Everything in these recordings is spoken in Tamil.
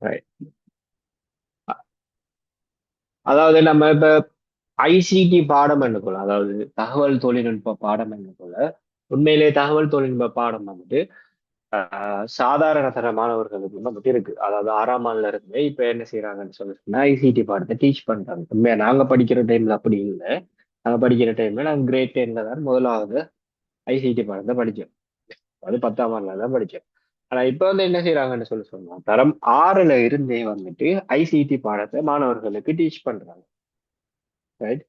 Right. அதாவது நம்ம இப்ப ஐசிடி பாடம் என்னக்குள்ள, அதாவது தகவல் தொழில்நுட்ப பாடம் என்னக்குள்ள, உண்மையிலே தகவல் தொழில்நுட்ப பாடம் வந்துட்டு சாதாரண தர மாணவர்களுக்கு வந்துட்டு இருக்கு. அதாவது 6ஆம் ஆண்டுல இருந்து இப்ப என்ன செய்யறாங்கன்னு சொன்னா ஐசிடி பாடத்தை டீச் பண்றாங்க. உண்மையா நாங்க படிக்கிற டைம்ல அப்படி இல்லை. நாங்க படிக்கிற டைம்ல நாங்க கிரேட் 10ல தான் முதலாவது ஐசிடி பாடத்தை படிச்சோம். அது 10ஆம் ஆண்டுல தான் படிச்சோம். ஆனா இப்ப வந்து என்ன செய்யறாங்கன்னு சொன்னா தரம் 6ல இருந்தே வந்துட்டு ஐசிடி பாடத்தை மாணவர்களுக்கு டீச் பண்றாங்க. ரைட்.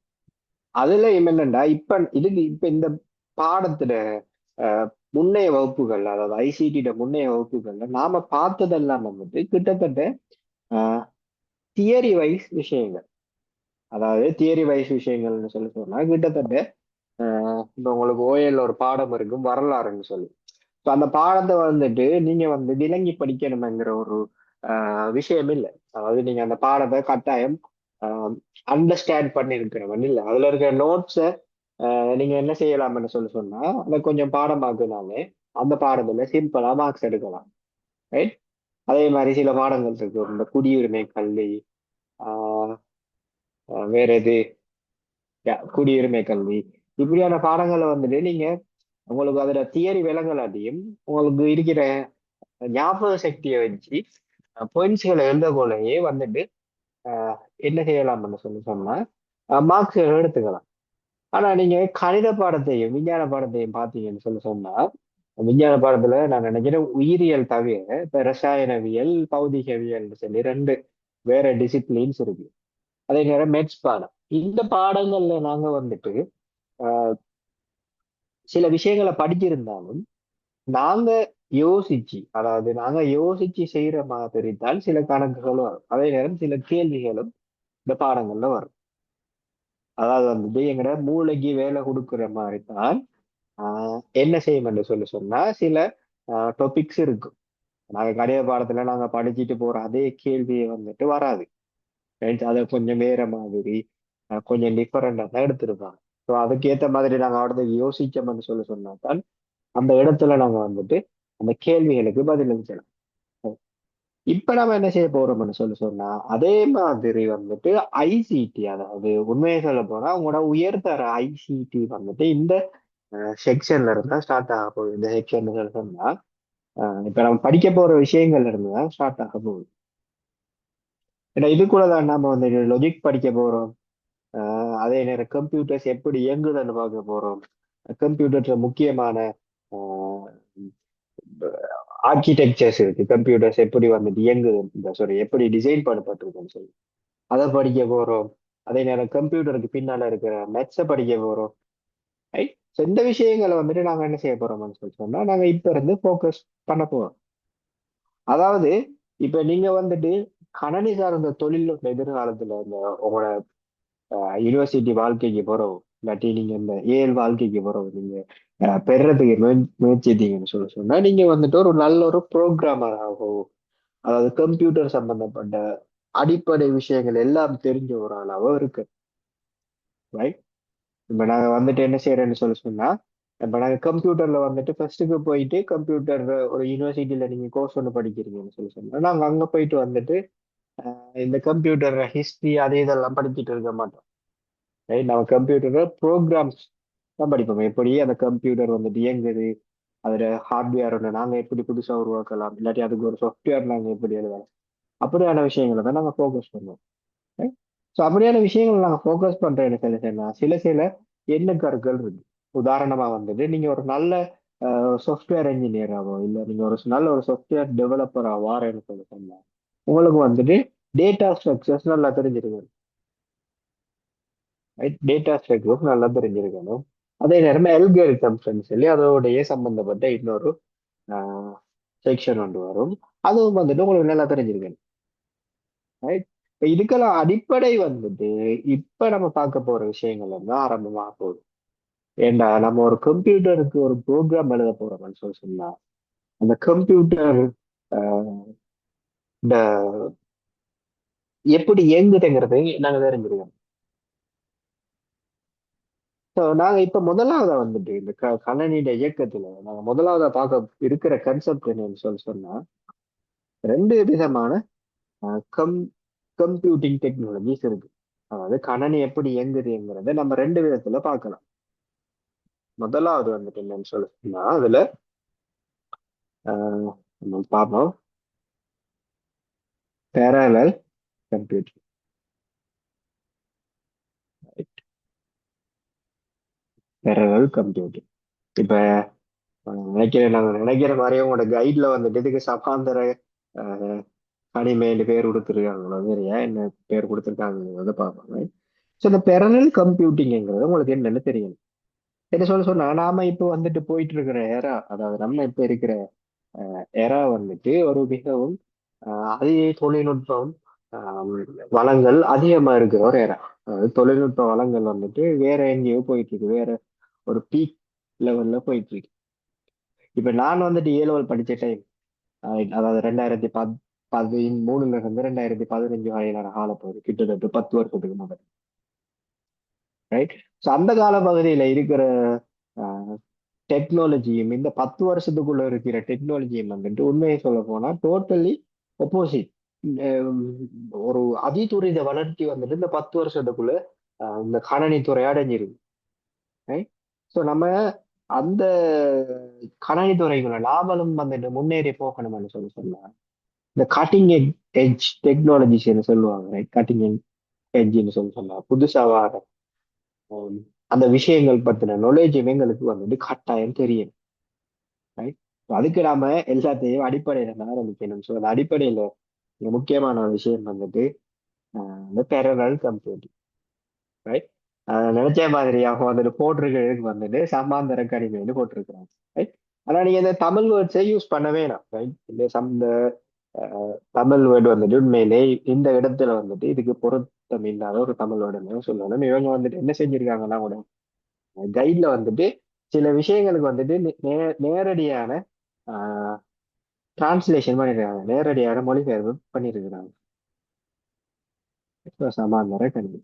அதுல என்னன்னா இப்ப இந்த பாடத்துல அஹ், முன்னைய வகுப்புகள், அதாவது ஐசிடி முன்னைய வகுப்புகள்ல நாம பார்த்ததெல்லாம் வந்துட்டு கிட்டத்தட்ட தியரி வைஸ் விஷயங்கள். அதாவது தியரி வைஸ் விஷயங்கள்னு சொல்லி சொன்னா கிட்டத்தட்ட இப்ப உங்களுக்கு ஓஎல் ஒரு பாடம் இருக்கும் வரலாறுன்னு சொல்லி. ஸோ அந்த பாடத்தை வந்துட்டு நீங்க வந்து விளங்கி படிக்கணுங்கிற ஒரு விஷயம் இல்லை. அதாவது நீங்க அந்த பாடத்தை கட்டாயம் அண்டர்ஸ்டாண்ட் பண்ணிருக்கிறவன் இல்லை. அதுல இருக்கிற நோட்ஸை நீங்க என்ன செய்யலாம்னு சொல்லி சொன்னா அதை கொஞ்சம் பாடமாக்குனாலே அந்த பாடத்துல சிம்பிளா மார்க்ஸ் எடுக்கலாம். ரைட். அதே மாதிரி சில பாடங்கள் இருக்கு, இந்த குடியுரிமை கல்வி, ஆஹ் வேற எது, குடியுரிமை கல்வி, இப்படியான பாடங்களை வந்துட்டு நீங்க உங்களுக்கு அதுல தியரி விளங்கலாட்டியும் உங்களுக்கு இருக்கிற ஞாபக சக்தியை வச்சு பாயிண்ட்ஸ்களை எழுதக்கொள்ளையே வந்துட்டு என்ன செய்யலாம்னு சொல்லி சொன்னா மார்க்ஸ் எடுத்துக்கலாம். ஆனா நீங்க கணித பாடத்தையும் விஞ்ஞான பாடத்தையும் பார்த்தீங்கன்னு சொல்லி சொன்னா விஞ்ஞான பாடத்துல நான் நினைக்கிறேன் உயிரியல் தவிர இப்ப ரசாயனவியல் பௌதிகவியல் சொல்லி ரெண்டு வேற டிசிப்ளின்ஸ் இருக்கு. அதே நேரம் மெட்ஸ் பாடம். இந்த பாடங்கள்ல நாங்க வந்துட்டு ஆஹ் சில விஷயங்களை படிச்சிருந்தாலும் நாங்க யோசிச்சு செய்யற மாதிரி தான் சில கணக்குகளும் வரும். அதே நேரம் சில கேள்விகளும் இந்த பாடங்கள்ல வரும். அதாவது வந்துட்டு எங்கட மூளைக்கு வேலை கொடுக்குற மாதிரி தான் என்ன செய்யும் என்று சொல்லி சொன்னா சில டாபிக்ஸ் இருக்கும். நாங்க கணித பாடத்துல நாங்க படிச்சுட்டு போற அதே கேள்வியை வந்துட்டு வராது. Right? அதை கொஞ்சம் வேற மாதிரி கொஞ்சம் டிஃபரெண்டா தான் எடுத்திருப்பாங்க. ஸோ அதுக்கேற்ற மாதிரி நாங்க அடுத்து யோசிச்சோம்னு சொல்லி சொன்னா தான் அந்த இடத்துல நாங்க வந்துட்டு அந்த கேள்விகளுக்கு பதில் அளிச்சலாம். இப்ப நம்ம என்ன செய்ய போறோம்னு சொல்லி சொன்னா அதே மாதிரி வந்துட்டு ஐசிடி, அதாவது உண்மையை சொல்ல போனா உங்களோட உயர்தர ஐசிடி வந்துட்டு இந்த செக்ஷன்ல இருந்தா ஸ்டார்ட் ஆக போகுது. இந்த செக்ஷன் சொன்னா இப்ப நம்ம படிக்க போற விஷயங்கள்ல இருந்து தான் ஸ்டார்ட் ஆக போகுது. ஏன்னா இது கூட தான் நாம வந்து லொஜிக் படிக்க போறோம். அதே நேரம் கம்ப்யூட்டர்ஸ் எப்படி இயங்குதுன்னு பார்க்க போறோம். கம்ப்யூட்டர்ஸ்ல முக்கியமான ஆர்கிடெக்சர்ஸ் இருக்கு. கம்ப்யூட்டர்ஸ் எப்படி வந்துட்டு இயங்குது, சாரி எப்படி டிசைன் பண்ணப்பட்டிருக்குன்னு சொல்லி அதை படிக்க போறோம். அதே நேரம் கம்ப்யூட்டருக்கு பின்னால இருக்கிற மெட்ஸை படிக்க போறோம். ரைட். ஸோ இந்த விஷயங்களை வந்துட்டு நாங்க என்ன செய்ய போறோம்னு சொல்லி சொன்னா நாங்க இப்ப இருந்து ஃபோக்கஸ் பண்ண போறோம். அதாவது இப்ப நீங்க வந்துட்டு கணனி சார்ந்த தொழில்நுட்ப எதிர்காலத்துல இந்த உங்களோட யூனிவர்சிட்டி வாழ்க்கைக்கு போறோம், இல்லாட்டி நீங்க இந்த ஏஎல் வாழ்க்கைக்கு போறோம், நீங்க பெறதுக்கு முயற்சித்தீங்கன்னு சொல்லி சொன்னா நீங்க வந்துட்டு ஒரு நல்ல ஒரு ப்ரோக்ராமர் ஆகும். அதாவது கம்ப்யூட்டர் சம்பந்தப்பட்ட அடிப்படை விஷயங்கள் எல்லாம் தெரிஞ்ச ஒரு ஆளாவோ இருக்கு. ரைட். இப்ப நாங்க வந்துட்டு என்ன செய்யறேன்னு சொல்லி சொன்னா இப்ப நாங்க கம்ப்யூட்டர்ல வந்துட்டு ஃபர்ஸ்ட்டுக்கு போயிட்டு கம்ப்யூட்டர் ஒரு யூனிவர்சிட்டியில நீங்க கோர்ஸ் ஒன்று படிக்கிறீங்கன்னு சொல்லி சொன்னா நாங்க அங்க போயிட்டு வந்துட்டு இந்த கம்ப்யூட்டர் ஹிஸ்டரி அது இதெல்லாம் படிச்சுட்டு இருக்க மாட்டோம். ரைட். நம்ம கம்ப்யூட்டர் ப்ரோக்ராம்ஸ் தான் படிப்போம். எப்படி அந்த கம்ப்யூட்டர் வந்துட்டு இயங்குது, அதுல ஹார்ட்வேர் ஒன்று நாங்க எப்படி புதுசா உருவாக்கலாம், இல்லாட்டி அதுக்கு ஒரு சாஃப்ட்வேர் நாங்க எப்படி எழுதலாம், அப்படியான விஷயங்களை தான் நாங்க ஃபோக்கஸ் பண்ணுவோம். ஸோ அப்படியான விஷயங்கள் நாங்க ஃபோக்கஸ் பண்ற எனக்கு என்ன சில சில எண்ணக்கருக்கள் இருக்கு. உதாரணமா வந்துட்டு நீங்க ஒரு நல்ல சாஃப்ட்வேர் இன்ஜினியராவோ இல்ல நீங்க ஒரு நல்ல ஒரு சாஃப்ட்வேர் டெவலப்பரா வாரேன்னு சொல்லி சொன்னா உங்களுக்கு வந்துட்டு டேட்டா ஸ்ட்ரக்சர்ஸ் நல்லா தெரிஞ்சிருக்கணும். டேட்டா ஸ்ட்ரக்சர்ஸ் நல்லா தெரிஞ்சிருக்கணும். அதே நேரம் அல்காரிதம்ஸ் சொல்லி அதோடைய சம்பந்தப்பட்ட இன்னொரு செக்ஷன் ஒன்று வரும். அதுவும் வந்துட்டு உங்களுக்கு நல்லா தெரிஞ்சிருக்கணும். ரைட். இப்ப இதுக்கெல்லாம் அடிப்படை வந்துட்டு இப்ப நம்ம பார்க்க போற விஷயங்கள் வந்து ஆரம்பமாக போகுது. ஏண்டா நம்ம ஒரு கம்ப்யூட்டருக்கு ஒரு ப்ரோக்ராம் எழுத போறோம்னு சொல்லி சொன்னா அந்த கம்ப்யூட்டர் இந்த எப்படி இயங்குதுங்கிறதை நாங்க தெரிஞ்சிருக்கோம். ஸோ நாங்க இப்ப முதலாவதா வந்துட்டு இந்த கணனியோட இயக்கத்துல நாங்க முதலாவதா பார்க்க இருக்கிற கன்செப்ட் என்னன்னு சொல்லி சொன்னா ரெண்டு விதமான கம் கம்ப்யூட்டிங் டெக்னாலஜிஸ் இருக்கு. அதாவது கணனி எப்படி இயங்குதுங்கிறத நம்ம ரெண்டு விதத்துல பார்க்கலாம். முதலாவது வந்துட்டு என்னன்னு சொல்லுன்னா அதுல ஆஹ் நம்ம பார்ப்போம். Parallel computing. Parallel computing. இப்ப நினைக்கிறேன், நாங்க நினைக்கிற மாதிரியே உங்களோட கைட்ல வந்துட்டு இதுக்கு சபாந்தர ஆஹ் கனிமேன்னு பேர் கொடுத்துருக்காங்களோ சரியா என்ன பேர் கொடுத்துருக்காங்க பார்ப்பாங்க. ஸோ இந்த பெரலல் கம்ப்யூட்டிங்கிறது உங்களுக்கு என்னன்னு தெரியும். என்ன சொன்னா நாம இப்போ வந்துட்டு போயிட்டு இருக்கிற ஏரா, அதாவது நம்ம இப்ப இருக்கிற ஏரா வந்துட்டு ஒரு மிகவும் அதிக தொழில்நுட்பம் ஆஹ் வளங்கள் அதிகமா இருக்கிற ஒரு ஏரா. அதாவது தொழில்நுட்ப வளங்கள் வந்துட்டு வேற எங்கேயோ போயிட்டு இருக்கு, வேற ஒரு பீக் லெவல்ல போயிட்டு இருக்கு. இப்ப நான் வந்துட்டு ஏ லெவல் படிச்ச டைம், அதாவது 2013 இருந்து 2015 வரையிலான காலப்பகுதி, கிட்டத்தட்ட 10 வருஷத்துக்கு முதல். ரைட். ஸோ அந்த கால பகுதியில இருக்கிற டெக்னாலஜியும் இந்த 10 வருஷத்துக்குள்ள இருக்கிற டெக்னாலஜியும் வந்துட்டு உண்மையை சொல்ல போனா டோட்டலி ஒப்போசிட். ஒரு அதிதுரித வளர்ச்சி வந்துட்டு இந்த 10 வருஷத்துக்குள்ள இந்த கணனித்துறை அடைஞ்சிருக்கு. ரைட். ஸோ நம்ம அந்த கணனித்துறைக்குள்ள நாமளும் வந்துட்டு முன்னேறி போகணும்னு சொன்னா இந்த கட்டிங் எட்ஜ் டெக்னாலஜிஸ் சொல்லுவாங்க. ரைட். கட்டிங் எட்ஜ்னு சொன்னா புதுசா வர ஹம், அந்த விஷயங்கள் பத்தின நாலேஜ் எங்களுக்கு வந்துட்டு கட்டாயம் தெரியும். ரைட். அதுக்கு நாம எல்லாத்தையும் அடிப்படையில தான் ஆரம்பிக்கணும். ஸோ அந்த அடிப்படையில மிக முக்கியமான ஒரு விஷயம் வந்துட்டு இந்த பெரலல் கம்ப்யூட்டிங். ரைட். நினைச்ச மாதிரி அவங்க வந்துட்டு போட்டிருக்கிறதுக்கு வந்துட்டு சமாந்தர கணினின்னு போட்டிருக்கிறாங்க. ரைட். ஆனா நீங்க இந்த தமிழ் வேர்ட்ஸை யூஸ் பண்ண வேணாம். ரைட். இந்த தமிழ் வேர்டு வந்துட்டு உண்மையிலே இந்த இடத்துல வந்துட்டு இதுக்கு பொருத்தம் இல்லாத ஒரு தமிழ் வேர்டுன்னு சொல்லணும். இவங்க வந்துட்டு என்ன செஞ்சிருக்காங்கன்னா கூட கைட்ல வந்துட்டு சில விஷயங்களுக்கு வந்துட்டு நேரடியான டிரான்ஸ்லேஷன் பண்ணிருக்காங்க, நேரடியான மொழிபெயர்ப்பு பண்ணிருக்கிறாங்க. So, சமாந்தர கணினி.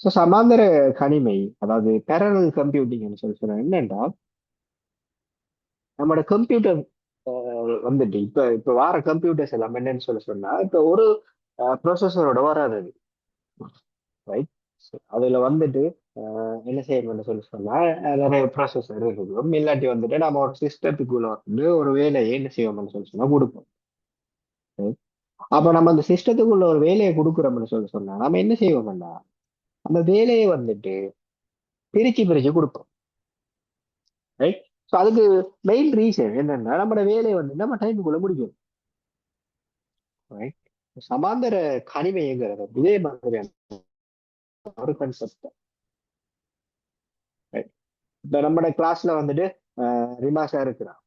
ஸோ சமாந்தர கணிமை, அதாவது பேரலல் கம்ப்யூட்டிங் சொல்லி சொன்னா என்னன்னா நம்மளோட கம்ப்யூட்டர் வந்துட்டு இப்ப இப்ப வார கம்ப்யூட்டர்ஸ் எல்லாம் என்னன்னு சொன்னா இப்ப ஒரு ப்ரொசஸரோட வராது அது. ரைட். அதுல வந்துட்டு என்ன செய்யணும்னு சொன்னா நிறைய ப்ராசஸர் இருக்கும். இல்லாட்டி வந்துட்டு நம்ம ஒரு சிஸ்டத்துக்குள்ள வந்து ஒரு வேலையை என்ன செய்வோம்னு சொன்னா கொடுப்போம். Right? அப்ப நம்ம அந்த சிஸ்டத்துக்குள்ள ஒரு வேலையை கொடுக்குறோம்னு சொன்னா நம்ம என்ன செய்வோம்னா அந்த வேலையை வந்துட்டு பிரிச்சு பிரிச்சு கொடுப்போம். ரைட். ஸோ அதுக்கு மெயின் ரீசன் என்னன்னா நம்மளோட வேலையை வந்து நம்ம டைமுக்குள்ள முடிக்கும். ரைட். சமாந்தர கணிமைங்கிறது இதே மாதிரியான ஒரு கன்செப்ட். ரைட். இப்ப நம்மளோட கிளாஸ்ல வந்துட்டு ரிமாஷா இருக்கிறான்.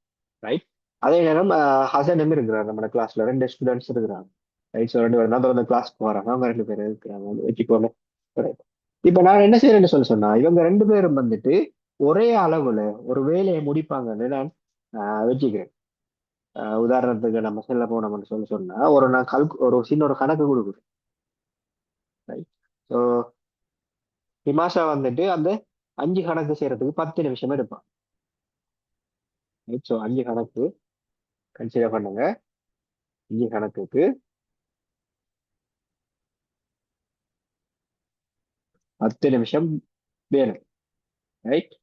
ரைட். அதே நேரம் ஹசனும் இருக்கிறார். நம்ம கிளாஸ்ல ரெண்டு ஸ்டூடெண்ட்ஸ் இருக்கிறாங்க. ரைட். ஸோ ரெண்டு பேரும் தான் வந்து கிளாஸ்க்கு வராங்க, அவங்க ரெண்டு பேரும் இருக்கிறாங்க வச்சுக்கோங்க. Right. இப்ப நான் என்ன செய்யறேன்னு சொன்னா இவங்க ரெண்டு பேரும் வந்துட்டு ஒரே அளவுல ஒரு வேலையை முடிப்பாங்கன்னு நான் வச்சுக்கிறேன். உதாரணத்துக்கு நம்ம செல்ல போனோம்னு சொன்னா நான் ஒரு சின்ன ஒரு கணக்கு கொடுக்குறேன். ரைட். ஸோ ஹிமாஷா வந்துட்டு அந்த 5 கணக்கு செய்யறதுக்கு 10 நிமிஷம் எடுப்பான். ரைட். ஸோ 5 கணக்கு கன்சிடர் பண்ணுங்க. 5 கணக்குக்கு 10 நிமிஷம் வேணும். ரைட்.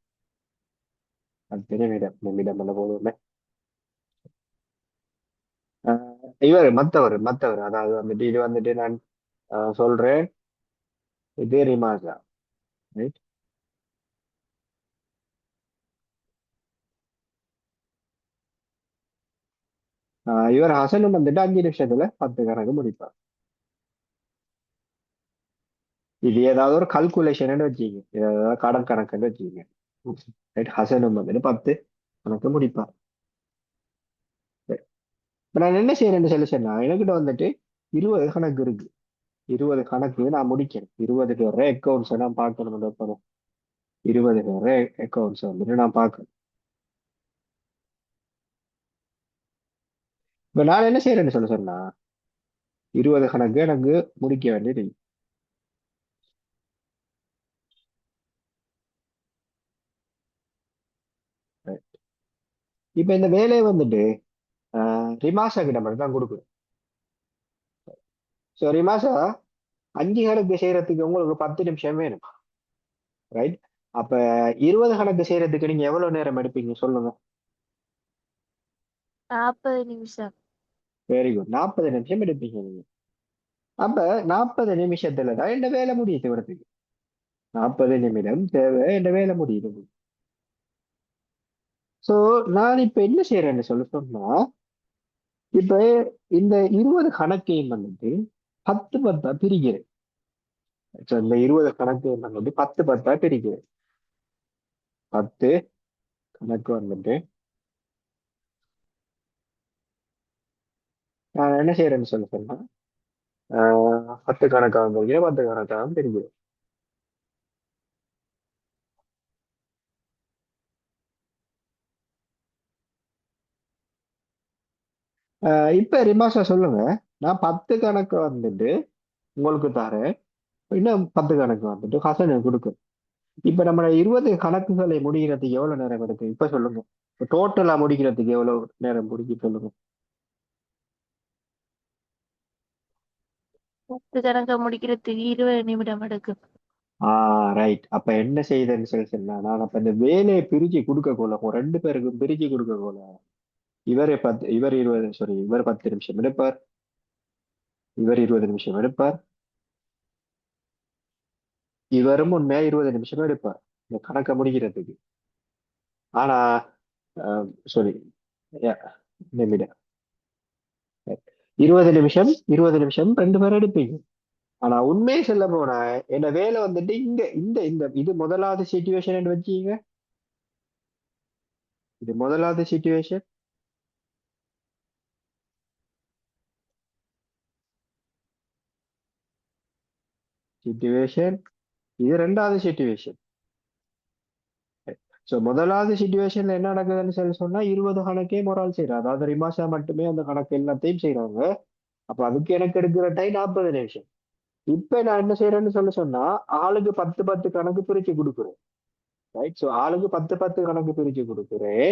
10 நிமிடம், நிமிடம் பண்ண போதும். இவர் மத்தவர் அதாவது வந்துட்டு இது வந்துட்டு நான் சொல்றேன். இது ரிமாசா. ரைட். இவர் ஹசனும் வந்துட்டு 5 நிமிஷத்துல 10 கணக்கு முடிப்பார். இது ஏதாவது ஒரு கல்குலேஷன் வச்சுக்கீங்க, ஏதாவது கடன் கணக்குன்னு வச்சுக்கீங்க. ரைட். ஹசனும் வந்துட்டு 10 கணக்கு முடிப்பார். இப்ப நான் என்ன செய்யறேன்னு சொன்னா என்கிட்ட வந்துட்டு 20 கணக்கு இருக்கு. 20 கணக்கு நான் முடிக்கிறேன். 20 பேர் அக்கௌண்ட்ஸ் நான் பார்க்கணும். 20 பேர் அக்கௌண்ட்ஸ் வந்துட்டு நான் பார்க்கணும். இப்ப நான் என்ன செய்யறேன்னு சொன்னா 20 கணக்கு எனக்கு முடிக்க வேண்டியது. இப்ப இந்த வேலையை வந்துட்டு ரிமாஷா கிட்ட மட்டும் தான் கொடுக்குறேன். சரி மாசா 5 கணக்கு செய்யறதுக்கு உங்களுக்கு 10 நிமிஷம் வேணும். ரைட். அப்ப 20 கணக்கு செய்யறதுக்கு நீங்க எவ்வளவு நேரம் எடுப்பீங்க சொல்லுங்க. 40 நிமிஷம். வெரி குட், 40 நிமிஷம் எடுப்பீங்க நீங்க. அப்ப 40 நிமிஷத்துல தான் இந்த வேலை முடியுது வரதுக்கு. 40 நிமிடம் தேவை இந்த வேலை முடியுது. சோ நான் இப்ப என்ன செய்யறேன்னு சொல்ல சொன்னா, இப்ப இந்த 20 கணக்கையும் வந்துட்டு 10 10 பிரிக்கிறேன். So, இந்த 20 கணக்கையும் வந்துட்டு 10 10 பிரிக்கிறேன். 10 கணக்கு வந்துட்டு நான் என்ன செய்யறேன்னு சொல்ல சொன்னா, 10 கணக்காகவும் பிரிக்கிறேன், 10 கணக்காகவும் பிரிக்கிறேன். இப்ப ரிமாஷா சொல்லுங்க. நான் 10 கணக்கு வந்துட்டு உங்களுக்கு தரேன். இன்னும் 10 கணக்கு வந்துட்டு ஹசனுக்கு கொடுக்கும். இப்ப நம்ம 20 கணக்குகளை முடிக்கிறதுக்கு எவ்வளவு நேரம் எடுக்கும் இப்ப சொல்லுங்க. டோட்டலா முடிக்கிறதுக்கு எவ்வளவு நேரம் பிடிக்கும் சொல்லுங்க. 10 கணக்கை முடிக்கிறதுக்கு 20 நிமிடம் எடுக்கும். ரைட். அப்ப என்ன செய்யுதுன்னு சொல்லி சொன்னா, நான் அப்ப இந்த வேலையை பிரிச்சு கொடுக்க போல, உங்க 2 பேருக்கும் பிரிச்சு கொடுக்க போல. இவர் 20, சாரி, இவர் 10 நிமிஷம் எடுப்பார். இவர் 20 நிமிஷம் எடுப்பார். இவரும் உண்மையா 20 நிமிஷம் எடுப்பார் இந்த கணக்கை முடிக்கிறதுக்கு. ஆனா சாரி, நிமிடம். 20 நிமிஷம் 20 நிமிஷம் 2 பேரும் எடுப்பீங்க. ஆனா உண்மையை சொல்ல போனா என்ன வேலை வந்துட்டு இங்க இந்த இந்த இது முதலாவது சிச்சுவேஷன் வச்சீங்க. இது முதலாவது சிச்சுவேஷன். சிச்சுவேஷன் இது ரெண்டாவது சிச்சுவேஷன். சோ முதலாவது சிச்சுவேஷன்ல என்ன நடக்குதுன்னு சொல்லி சொன்னா, 20 கணக்கே மொரால் செய்யறாங்க. அதாவது ரிமாஷா மட்டுமே அந்த கணக்கு எல்லாத்தையும் செய்யறாங்க. அப்ப அதுக்கு எனக்கு எடுக்கிற டைம் 40 நிமிஷம். இப்ப நான் என்ன செய்யறேன்னு சொல்ல சொன்னா, ஆளுக்கு 10 10 கணக்கு பிரிச்சு கொடுக்குறேன். ரைட். சோ ஆளுக்கு 10 10 கணக்கு பிரிச்சு கொடுக்குறேன்.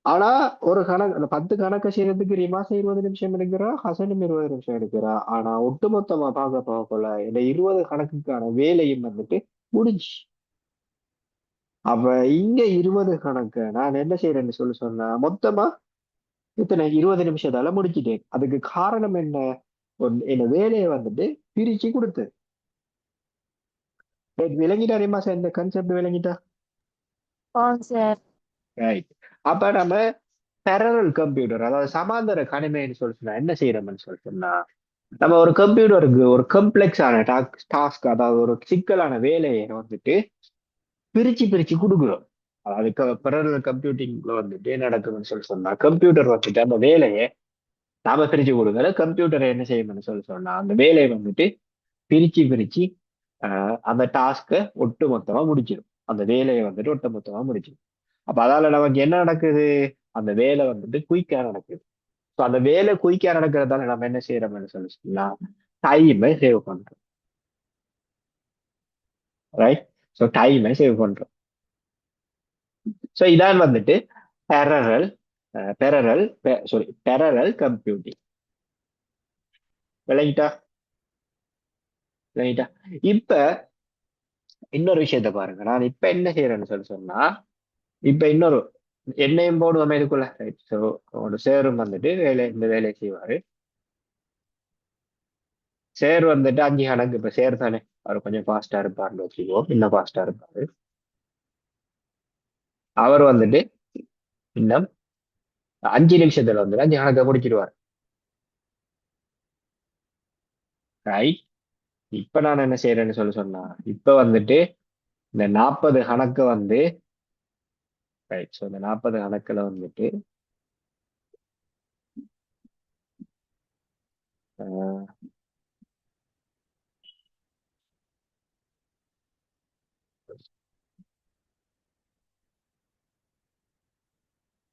ஆனா ஒரு கணக்கு, அந்த 10 கணக்கு செய்யறதுக்கு ரிமாசம் 20 நிமிஷம் எடுக்கிறா, ஹசனும் 20 நிமிஷம் எடுக்கிறா. ஆனா ஒட்டுமொத்தமா பார்க்க போகல இந்த 20 கணக்குக்கான வேலையும் வந்துட்டு முடிஞ்சு. அப்ப இங்க 20 கணக்கு நான் என்ன செய்யறேன்னு சொல்லி சொன்னா, மொத்தமா இத்தனை 20 நிமிஷத்தால முடிச்சிட்டேன். அதுக்கு காரணம் என்ன? என்ன வேலையை வந்துட்டு பிரிச்சு கொடுத்து. விளங்கிட்டா ரிமாசா? இந்த கான்செப்ட் விளங்கிட்டா? ஆம் சார். ரைட். அப்ப நம்ம பேரலல் கம்ப்யூட்டர், அதாவது சமாந்தர கணிமைன்னு சொல்லி சொன்னா என்ன செய்யறோம்னு சொல்லி சொன்னா, நம்ம ஒரு கம்ப்யூட்டருக்கு ஒரு கம்ப்ளெக்ஸான டாஸ்க், அதாவது ஒரு சிக்கலான வேலையை வந்துட்டு பிரிச்சு பிரிச்சு கொடுக்குறோம். அதாவது பேரலல் கம்ப்யூட்டிங்ல வந்துட்டு என்ன நடக்குதுன்னு சொல்லி சொன்னா, கம்ப்யூட்டர் வந்துட்டு அந்த வேலையை நாம பிரிச்சு கொடுக்கல, கம்ப்யூட்டரை என்ன செய்யணும்னு சொல்லி சொன்னா அந்த வேலையை வந்துட்டு பிரிச்சு பிரிச்சு அந்த டாஸ்க்கை ஒட்டு மொத்தமா முடிச்சிடும். அந்த வேலையை வந்துட்டு ஒட்டு மொத்தமா முடிச்சிடும். அப்ப அதால நமக்கு என்ன நடக்குது? அந்த வேலை வந்துட்டு குயிக்கா நடக்குது. ஸோ அந்த வேலை குயிக்கா நடக்கிறதால நம்ம என்ன செய்யறோம்னு சொல்லி சொன்னா, டைமை சேவ் பண்றோம். ரைட். ஸோ டைமை சேவ் பண்றோம். ஸோ இதான் வந்துட்டு பெரரல் பெரரல் சாரி பெரரல் கம்ப்யூட்டிங். விளங்கிட்டா? விளங்கிட்டா? இப்ப இன்னொரு விஷயத்த பாருங்க. நான் இப்ப என்ன செய்யறேன்னு சொல்லி சொன்னா, இப்ப இன்னொரு என்னையும் போடுவோமே இதுக்குள்ள. ரைட். ஸோ ஒரு சேரும் வந்துட்டு இந்த வேலையை செய்வாரு. சேர் வந்துட்டு 5 கணக்கு, இப்ப சேர் தானே, அவர் கொஞ்சம் ஃபாஸ்டா இருப்பாருன்னு வச்சுக்குவோம், இன்னும் ஃபாஸ்டா இருப்பாரு. அவர் வந்துட்டு இன்னும் 5 நிமிஷத்துல வந்துட்டு 5 கணக்கை முடிச்சிடுவார். ரைட். இப்ப நான் என்ன செய்யறேன்னு சொல்லி சொன்னா, இப்ப வந்துட்டு இந்த 40 கணக்கு வந்து, ரைட், ஸோ இந்த 40 கணக்குல வந்துட்டு அஹ்,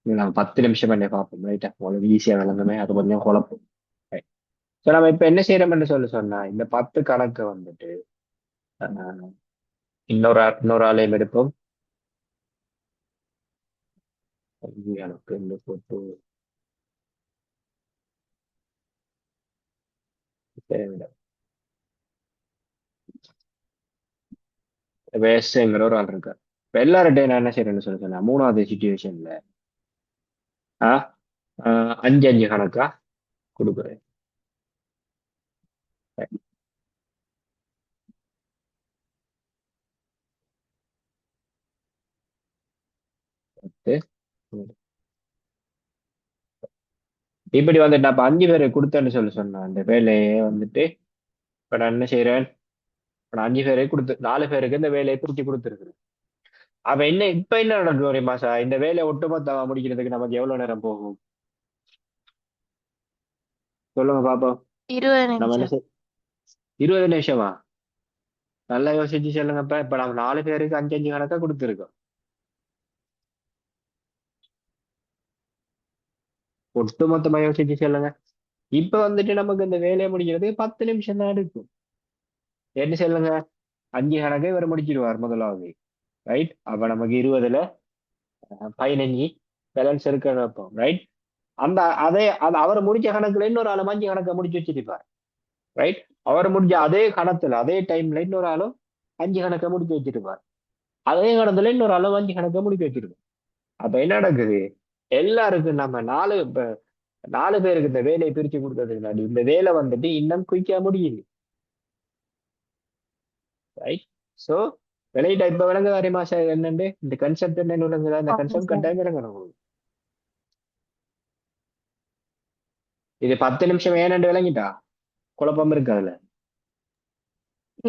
நம்ம 10 நிமிஷம் பண்ணி பார்ப்போம். ரைட்டா, உங்களுக்கு ஈஸியா விளங்குமே, அது கொஞ்சம் குழப்பம். ஸோ நம்ம இப்ப என்ன செய்யறோம்னு சொல்லி சொன்னா, இந்த 10 கணக்கு வந்துட்டு அஹ், இன்னொரு ஆளையும் எடுப்போம். எனக்கு இந்த போட்டு தேவையில்லை. வேஸ்ட்ங்கிற ஒரு ஆள் இருக்கார். இப்ப எல்லார்ட்டையும் நான் என்ன செய்யறேன்னு சொல்லி சொன்னா, மூணாவது சுச்சுவேஷன்ல ஆ அஞ்சு அஞ்சு கணக்கா கொடுக்குறேன். இப்படி வந்துட்டு அப்ப அஞ்சு பேரை கொடுத்தேன்னு சொல்லி சொன்னேன். அந்த வேலையை வந்துட்டு இப்ப நான் என்ன செய்யறேன், இப்ப நான் அஞ்சு பேரை கொடுத்து 4 பேருக்கு இந்த வேலையை பிரிச்சு கொடுத்துருக்குறேன். அவ என்ன இப்ப என்ன நடக்கும் ஒரு மாசா, இந்த வேலையை ஒட்டுமொத்தமா முடிக்கிறதுக்கு நமக்கு எவ்வளவு நேரம் போகும் சொல்லுங்க பாப்போம். 20 நம்ம என்ன நிமிஷம். 20 நிமிஷமா? நல்லா யோசிச்சு சொல்லுங்க. இப்ப நம்ம 4 பேருக்கு அஞ்சு அஞ்சு கணக்கா கொடுத்துருக்கோம். ஒட்டுமொத்தமா யோசிச்சு சொல்லுங்க. இப்ப வந்துட்டு நமக்கு இந்த வேலையை முடிக்கிறதுக்கு 10 நிமிஷம் தான் எடுக்கும். என்ன சொல்லுங்க, அஞ்சு கணக்கை இவர் முடிச்சிருவார் முதலாவது. ரைட், அப்ப நமக்கு 20ல 15 பேலன்ஸ் இருக்க வைப்போம். ரைட், அந்த அதே அது அவர் முடிச்ச கணக்குல இன்னொரு ஆளும் அஞ்சு கணக்கை முடிச்சு வச்சிருப்பார். ரைட், அவர் முடிஞ்ச அதே கணத்துல அதே டைம்ல இன்னொரு ஆளும் அஞ்சு கணக்கை முடிச்சு வச்சிருப்பார். அதே கணத்துல இன்னொரு ஆளும் அஞ்சு கணக்கை முடிச்சு வச்சிருப்பார். அப்ப என்ன நடக்குது, எல்லாருக்கும் நம்ம 4 பேருக்கு இந்த வேலையை பிரிச்சு கொடுத்ததுக்கு முன்னாடி இந்த வேலை வந்துட்டு இன்னும் குயிக்கா முடியுது. ரைட், சோ விளையிட்ட இப்ப விளங்க வேற மாசம் என்னண்டு இந்த கன்செப்ட் என்ன விளங்குதா, இந்த ஆமா கன்செப்ட் சார். கட்டாயம் விளங்கணும் உங்களுக்கு. இது 10 நிமிஷம் ஏனண்டு விளங்கிட்டா குழப்பம் இருக்கு அதுல.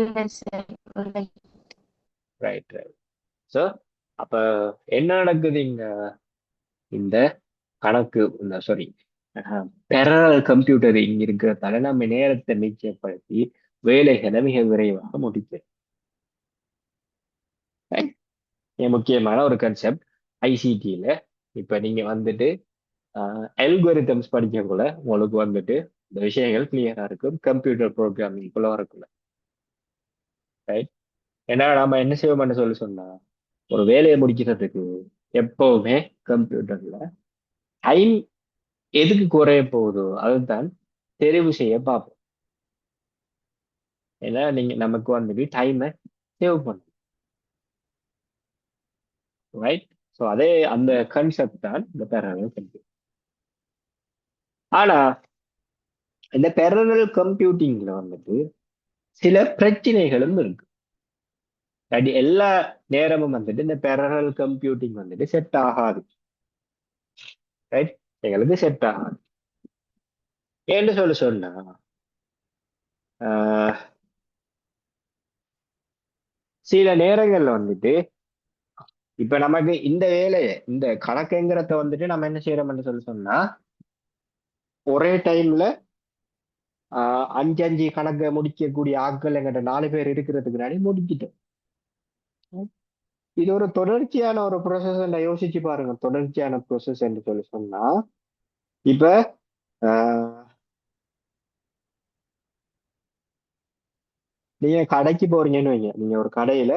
இல்ல சார். இல்லை. Right right. சோ அப்ப என்ன நடக்குது இங்க, இந்த கணக்கு இந்த சாரி பெரலல் கம்ப்யூட்டரிங் இருக்கிறதால நம்ம நேரத்தை மிச்சப்படுத்தி வேலைகளை மிக விரைவாக முடிக்கும். Right? மிக முக்கியமான ஒரு கன்செப்ட் ஐசிடியில. இப்ப நீங்க வந்துட்டு அல்கோரிதம்ஸ் படிக்கக்குள்ள உங்களுக்கு வந்துட்டு இந்த விஷயங்கள் கிளியரா இருக்கும், கம்ப்யூட்டர் ப்ரோக்ராமிங் குள்ள வரக்குள்ள. ரைட், ஏன்னா நம்ம என்ன செய்வோம்னு சொல்லி சொன்னா, ஒரு வேலையை முடிக்கிறதுக்கு எப்பவுமே கம்ப்யூட்டர்ல டைம் எதுக்கு குறைய போகுதோ அதுதான் தெரிவு செய்ய பார்ப்போம். ஏன்னா நீங்க நமக்கு வந்துட்டு டைமை சேவ் பண்ணும். ரைட், ஸோ அதே அந்த கன்செப்ட் தான் இந்த பேரலல் கம்ப்யூட்டிங். ஆனா இந்த பேரலல் கம்ப்யூட்டிங்ல வந்துட்டு சில பிரச்சனைகளும் இருக்கு. அது எல்லா நேரமும் வந்துட்டு இந்த பேரலல் கம்ப்யூட்டிங் வந்துட்டு செட் ஆகாது. ரைட், எங்களுக்கு செட் ஆகாது. ஏன்னு சொன்னா ஆஹ், சில நேரங்கள்ல வந்துட்டு இப்ப நமக்கு இந்த வேலையை இந்த கணக்குங்கிறத வந்துட்டு நம்ம என்ன செய்யறோம்னு சொன்னா, ஒரே டைம்ல அஞ்சு அஞ்சு கணக்கை முடிக்கக்கூடிய ஆட்கள் எங்கிட்ட 4 பேர் இருக்கிறதுக்கு முன்னாடி முடிக்கிட்டோம். இது ஒரு தொடர்ச்சியான ஒரு ப்ரொசஸ் யோசிச்சு பாருங்க. தொடர்ச்சியான ப்ரொசஸ் என்று சொன்னா இப்ப ஆஹ், நீங்க கடைக்கு போறீங்கன்னு வைங்க, நீங்க ஒரு கடையில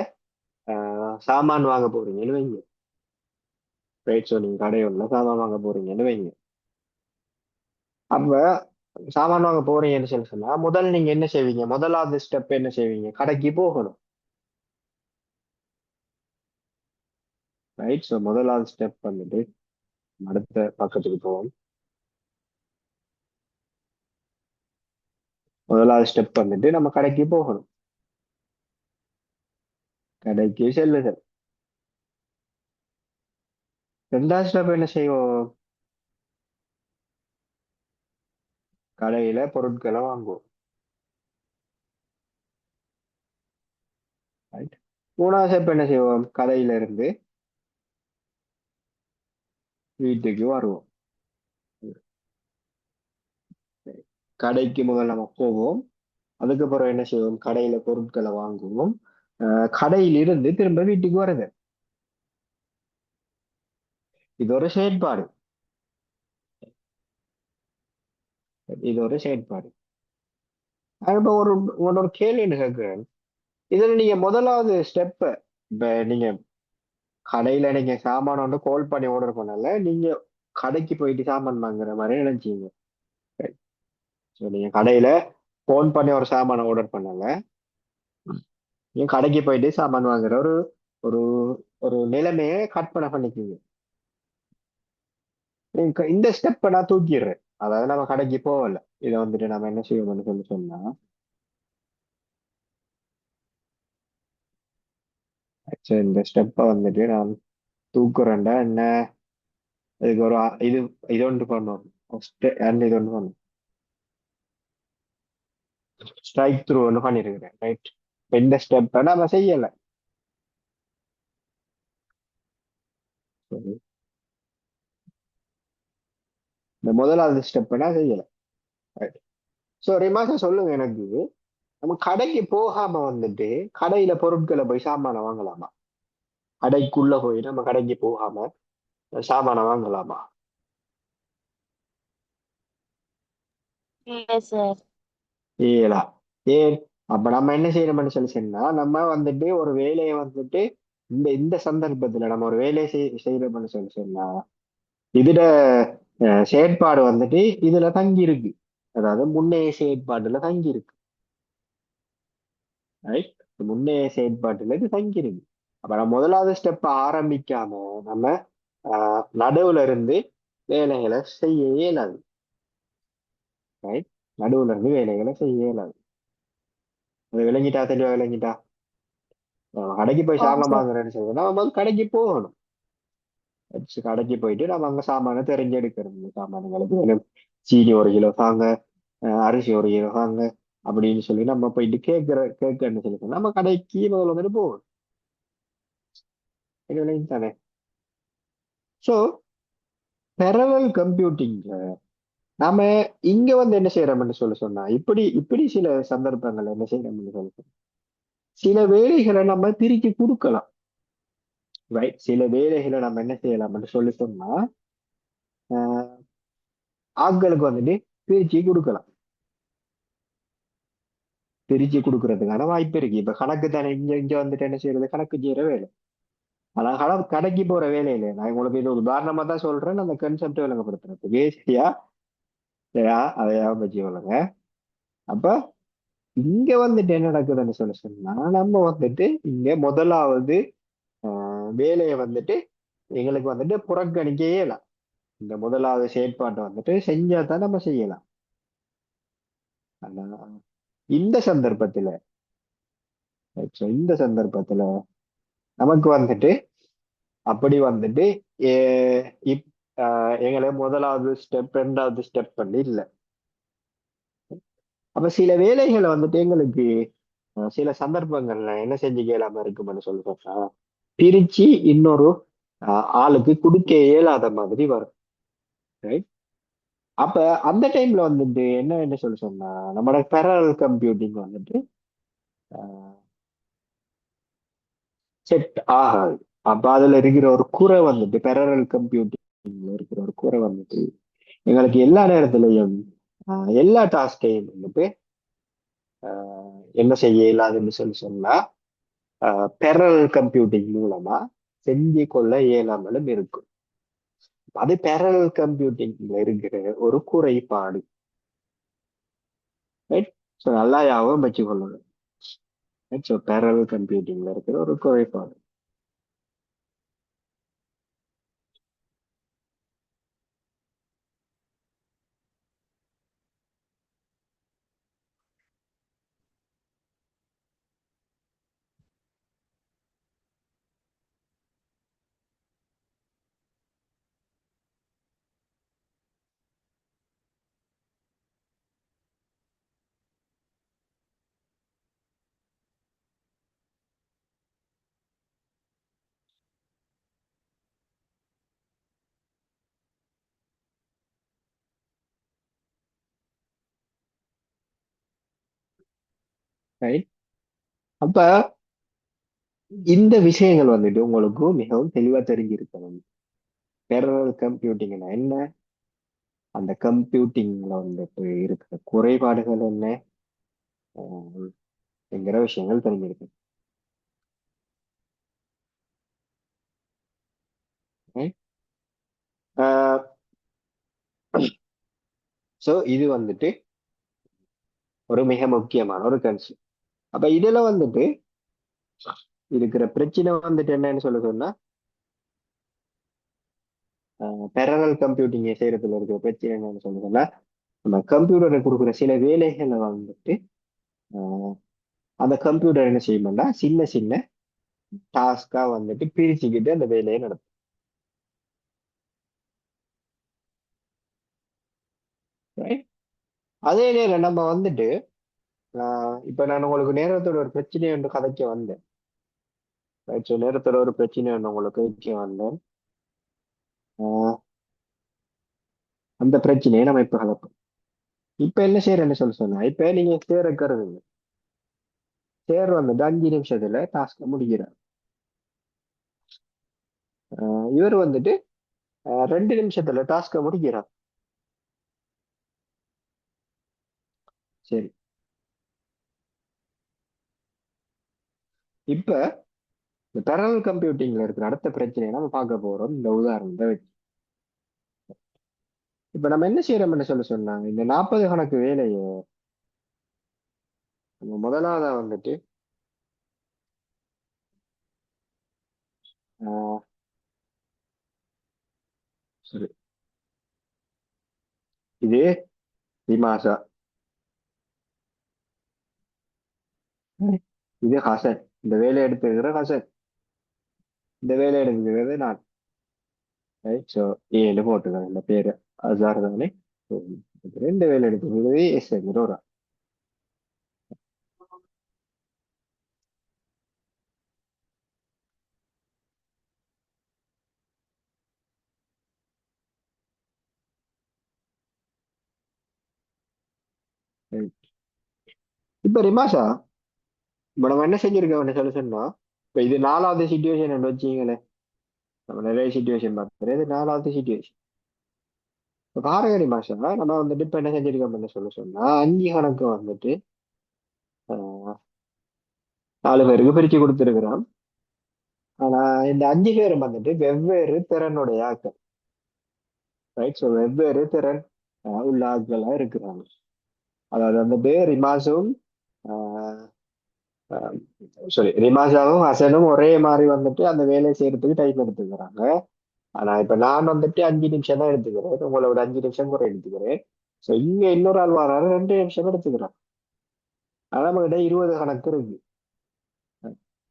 சாமான் வாங்க போறீங்கன்னு வைங்க. ரைட், ஸோ நீங்க கடையுள்ள சாமான் வாங்க போறீங்கன்னு வைங்க. அப்ப சாமான் வாங்க போறீங்கன்னு சொன்னா முதல் நீங்க என்ன செய்வீங்க, முதலாவது ஸ்டெப் என்ன செய்வீங்க, கடைக்கு போகணும். ரைட், ஸோ முதலாவது ஸ்டெப் வந்துட்டு அடுத்த பக்கத்துக்கு போவோம். முதலாவது ஸ்டெப் வந்துட்டு நம்ம கடைக்கு போகணும். கடைக்கு செல்லுதல். ரெண்டாவது ஸ்டெப் என்ன செய்வோம், கடையில பொருட்களை வாங்குவோம். ரைட், மூணாவது ஸ்டெப் என்ன செய்வோம், கடையில இருந்து வீட்டுக்கு வருவோம். கடைக்கு முதல்ல நம்ம போவோம், அதுக்கப்புறம் என்ன செய்வோம், கடையில பொருட்களை வாங்குவோம், கடையிலிருந்து திரும்ப வீட்டுக்கு வருது. இது ஒரு செயற்பாடு. இது ஒரு செயற்பாடு. இப்ப ஒரு கேள்வி கேட்கிறேன். இதுல நீங்க முதலாவது ஸ்டெப், இப்ப நீங்க கடையில நீங்க சாமான வந்து கால் பண்ணி ஆர்டர் பண்ணல, நீங்க கடைக்கு போயிட்டு சாமான் வாங்குற மாதிரி நினைச்சீங்க. ஸோ நீங்க கடையில ஃபோன் பண்ணி ஒரு சாமானை ஆர்டர் பண்ணல, நீங்க கடைக்கு போயிட்டு சாமான் வாங்குற ஒரு ஒரு ஒரு நிலைமையை கற்பனை பண்ணிக்கோங்க. நீங்க இந்த ஸ்டெப்பை நான் தூக்கிடுறேன். அதாவது நம்ம கடைக்கு போகல, இதை வந்துட்டு நம்ம என்ன செய்யணும்னு சொன்னா, சரி, இந்த ஸ்டெப்பை வந்துட்டு நான் தூக்குறேன்டா என்ன, இதுக்கு ஒரு இது இது ஒன்று பண்ணுவோம். அண்ட் இது ஒன்று பண்ணும், ஸ்ட்ரைக் த்ரூ ஒன்று பண்ணிருக்கிறேன், ரைட். இந்த ஸ்டெப்பை நம்ம செய்யல. சரி. இந்த முதலாவது ஸ்டெப்பை நான் செய்யல, ரைட். ஸோ ரிமாசா சொல்லுங்க எனக்கு, நம்ம கடைக்கு போகாம வந்துட்டு கடையில பொருட்களை போய் சாமானை வாங்கலாமா? கடைக்குள்ள போய் நம்ம கடைக்கு போகாம சாமானை வாங்கலாமா? இல்ல சார். ஏலா. ஏன்? அப்ப நம்ம என்ன செய்யணும்னு சொல்லி சொன்னா, நம்ம வந்துட்டு ஒரு வேலையை வந்துட்டு இந்த இந்த சந்தர்ப்பத்துல நம்ம ஒரு வேலையை செய்யறோம்னு சொல்லி சொன்னா, இதுல செயற்பாடு வந்துட்டு இதுல தங்கி இருக்கு. அதாவது முன்னைய செயற்பாட்டுல தங்கி இருக்கு, ரைட். முன்னைய செயற்பாட்டுல இது தங்கி இருக்கு. அப்ப நம்ம முதலாவது ஸ்டெப் ஆரம்பிக்காம நம்ம நடுவுல இருந்து வேலைகளை செய்ய இயலாது, ரைட். நடுவுல இருந்து வேலைகளை செய்ய இயலாது. அது விளங்கிட்டா? தெளிவா விளங்கிட்டா? கடைக்கு போய் ஓம் சாமான் சார். வாங்குறேன்னு சொல்லுவோம், நம்ம வந்து கடைக்கு போகணும். கடைக்கு போயிட்டு நம்ம அங்க சாமானை தெரிஞ்செடுக்கணும். இந்த சாமான்களுக்கு வேணும், சீனி 1 கிலோ தாங்க, அரிசி 1 கிலோ தாங்க அப்படின்னு சொல்லி நம்ம போயிட்டு கேட்கறன்னு சொல்லி சொன்னா, நம்ம கடைக்கு முதல்ல வந்துட்டு போகணும். இது விளங்கி தானே? ஸோ பெரலல் கம்ப்யூட்டிங்ல நாம இங்க வந்து என்ன செய்யறோம்னு சொல்லி சொன்னா, இப்படி இப்படி சில சந்தர்ப்பங்கள் என்ன செய்யறோம்னு சொல்லி சொன்னா, சில வேலைகளை நம்ம திருப்பி கொடுக்கலாம், ரைட். சில வேலைகளை நம்ம என்ன செய்யலாம்னு சொல்லி சொன்னா, ஆஹ், ஆட்களுக்கு வந்துட்டு பிரிச்சு கொடுக்கலாம். பிரிச்சு கொடுக்கறதுக்கான வாய்ப்பு இருக்கு. இப்ப கணக்கு தானே, இங்க இங்க வந்துட்டு என்ன செய்யறது, கணக்கு செய்யற வேலை. ஆனா கடைக்கு போற வேலை இல்லை. நான் உங்களுக்கு இது ஒரு உதாரணமா தான் சொல்றேன், அந்த கன்செப்ட் விளங்கப்படுத்துறது வேஸ்டியா, சரியா? அதையா வச்சுக்கொள்ளுங்க. அப்ப இங்க வந்துட்டு என்ன நடக்குதுன்னு சொல்லி சொன்னா, நம்ம வந்துட்டு இங்க முதலாவது வேலையை வந்துட்டு எங்களுக்கு வந்துட்டு புறக்கணிக்க இயலாம். இந்த முதலாவது செயற்பாட்டை வந்துட்டு செஞ்சா தான் நம்ம செய்யலாம். ஆனா இந்த சந்தர்ப்பத்துல, so இந்த சந்தர்ப்பத்துல நமக்கு வந்துட்டு அப்படி வந்துட்டு இப் எங்களை முதலாவது ஸ்டெப், 2வது ஸ்டெப் பண்ணி இல்லை. அப்ப சில வேலைகளை வந்துட்டு எங்களுக்கு சில சந்தர்ப்பங்கள்ல என்ன செஞ்சு இயலாம இருக்கும்னு சொல்றோம்னா, பிரிச்சு இன்னொரு ஆளுக்கு கொடுக்க இயலாத மாதிரி வரும், right? அப்ப அந்த டைம்ல வந்துட்டு என்ன என்ன சொல்லி சொன்னா, நம்மளோட பெரலல் கம்ப்யூட்டிங் வந்துட்டு செட் ஆகாது. அப்ப அதுல இருக்கிற ஒரு குறை வந்துட்டு, பெரலல் கம்ப்யூட்டிங்ல இருக்கிற ஒரு குறை வந்துட்டு, எங்களுக்கு எல்லா நேரத்திலையும் எல்லா டாஸ்கையும் வந்துட்டு என்ன செய்ய இயலாதுன்னு சொல்லி சொன்னா, பெரலல் கம்ப்யூட்டிங் மூலமா செஞ்சு கொள்ள இயலாமலும் இருக்கும். அது பெரலல் கம்ப்யூட்டிங்ல இருக்கிற ஒரு குறைபாடு, ரைட். ஸோ நல்லா ஞாபகம் வச்சுக்கொள்ளணும், ரைட். ஸோ பெரலல் கம்ப்யூட்டிங்ல இருக்கிற ஒரு குறைபாடு, ரைட். அப்ப இந்த விஷயங்கள் வந்துட்டு உங்களுக்கு மிகவும் தெளிவா தெரிஞ்சிருக்கணும். பெரலல் கம்ப்யூட்டிங்னா என்ன, அந்த கம்ப்யூட்டிங்ல வந்துட்டு இருக்கிற குறைபாடுகள் என்ன, அஹ் என்கிற விஷயங்கள் தெரிஞ்சிருக்கு, ரைட். ஸோ இது வந்துட்டு ஒரு மிக முக்கியமான ஒரு கன்செப்ட். அப்ப இதுல வந்துட்டு இருக்கிற பிரச்சனை வந்துட்டு என்னன்னு சொல்ல சொன்னா பெரலல் கம்ப்யூட்டிங் செய்யறதுல இருக்கிற பிரச்சனை என்னன்னு சொல்ல சொன்னா நம்ம கம்ப்யூட்டரை கொடுக்குற சில வேலைகளை வந்துட்டு ஆஹ் அந்த கம்ப்யூட்டர் என்ன செய்யும்னா சின்ன சின்ன டாஸ்கா வந்துட்டு பிரிச்சுக்கிட்டு அந்த வேலையை நடத்தும். Right? அதே நேரம் நம்ம வந்துட்டு இப்ப நான் உங்களுக்கு நேரத்தோட ஒரு பிரச்சனை ஒன்று கதைக்க வந்தேன். Right? So, நேரத்தோட ஒரு பிரச்சனை ஒன்று உங்களுக்கு கதைக்க வந்தேன். ஆஹ் அந்த பிரச்சனையை நம்ம இப்ப கலப்போம். இப்ப என்ன செய்யறேன்னு சொன்னா இப்ப நீங்க சேர் இருக்கிறது இல்லை. சேர் வந்துட்டு 5 நிமிஷத்துல டாஸ்க் முடிக்கிறார். இவர் வந்துட்டு 2 நிமிஷத்துல டாஸ்க முடிக்கிறார். சரி, இப்ப இந்த பெரலல் கம்ப்யூட்டிங்ல இருக்கிற அடுத்த பிரச்சனையை நம்ம பார்க்க போறோம் இந்த உதாரணத்தை வச்சு. இப்ப நம்ம என்ன செய்யறோம்னு சொன்னாங்க இந்த 40 கணக்கு வேலையை நம்ம முதலாவதா வந்துட்டு ஆஹ் சரி, இது திமாஷா, இது ஹசன், இந்த வேலையை எடுத்துக்கிற ஹசன், இந்த வேலையை எடுத்துக்கிறது நான். ரைட், ஸோ ஏழு போட்டுக்கிறேன் இந்த பேரு அசார் தானே. So, இந்த வேலை எடுத்துக்கிறது எஸ் என்கிற ஒரு ஆள். Right. இப்ப ரிமாஷா, இப்ப நம்ம என்ன செஞ்சிருக்கோம் சொன்னா இப்ப இது 4வது சிச்சுவேஷன் வச்சுங்களேன். நம்ம நிறைய சிச்சுவேஷன் பார்த்துக்கிறோம், இது 4வது சிச்சுவேஷன். இப்ப பாரகரி மாஷா நம்ம வந்துட்டு இப்ப என்ன செஞ்சிருக்கோம் சொன்னா 5 கணக்கு வந்துட்டு ஆஹ் 4 பேருக்கு பிரிச்சு கொடுத்துருக்கிறோம். ஆனா இந்த 5 பேரும் வந்துட்டு வெவ்வேறு திறனுடைய ஆட்கள். ரைட், ஸோ வெவ்வேறு திறன் உள்ள ஆட்களா இருக்கிறாங்க. அதாவது வந்துட்டு ரிமாஸும் சாரி ரிமாஷாவும் ஹசனும் ஒரே மாதிரி வந்துட்டு அந்த வேலையை செய்யறதுக்கு டைம் எடுத்துக்கிறாங்க. ஆனா இப்ப நான் வந்துட்டு 5 நிமிஷம் தான் எடுத்துக்கிறேன், உங்களோட 5 நிமிஷம் கூட எடுத்துக்கிறேன். ஸோ இங்க இன்னொரு ஆள் வராரு 2 நிமிஷம் எடுத்துக்கிறேன். ஆனா நம்ம கிட்ட 20 கணக்கு இருக்கு.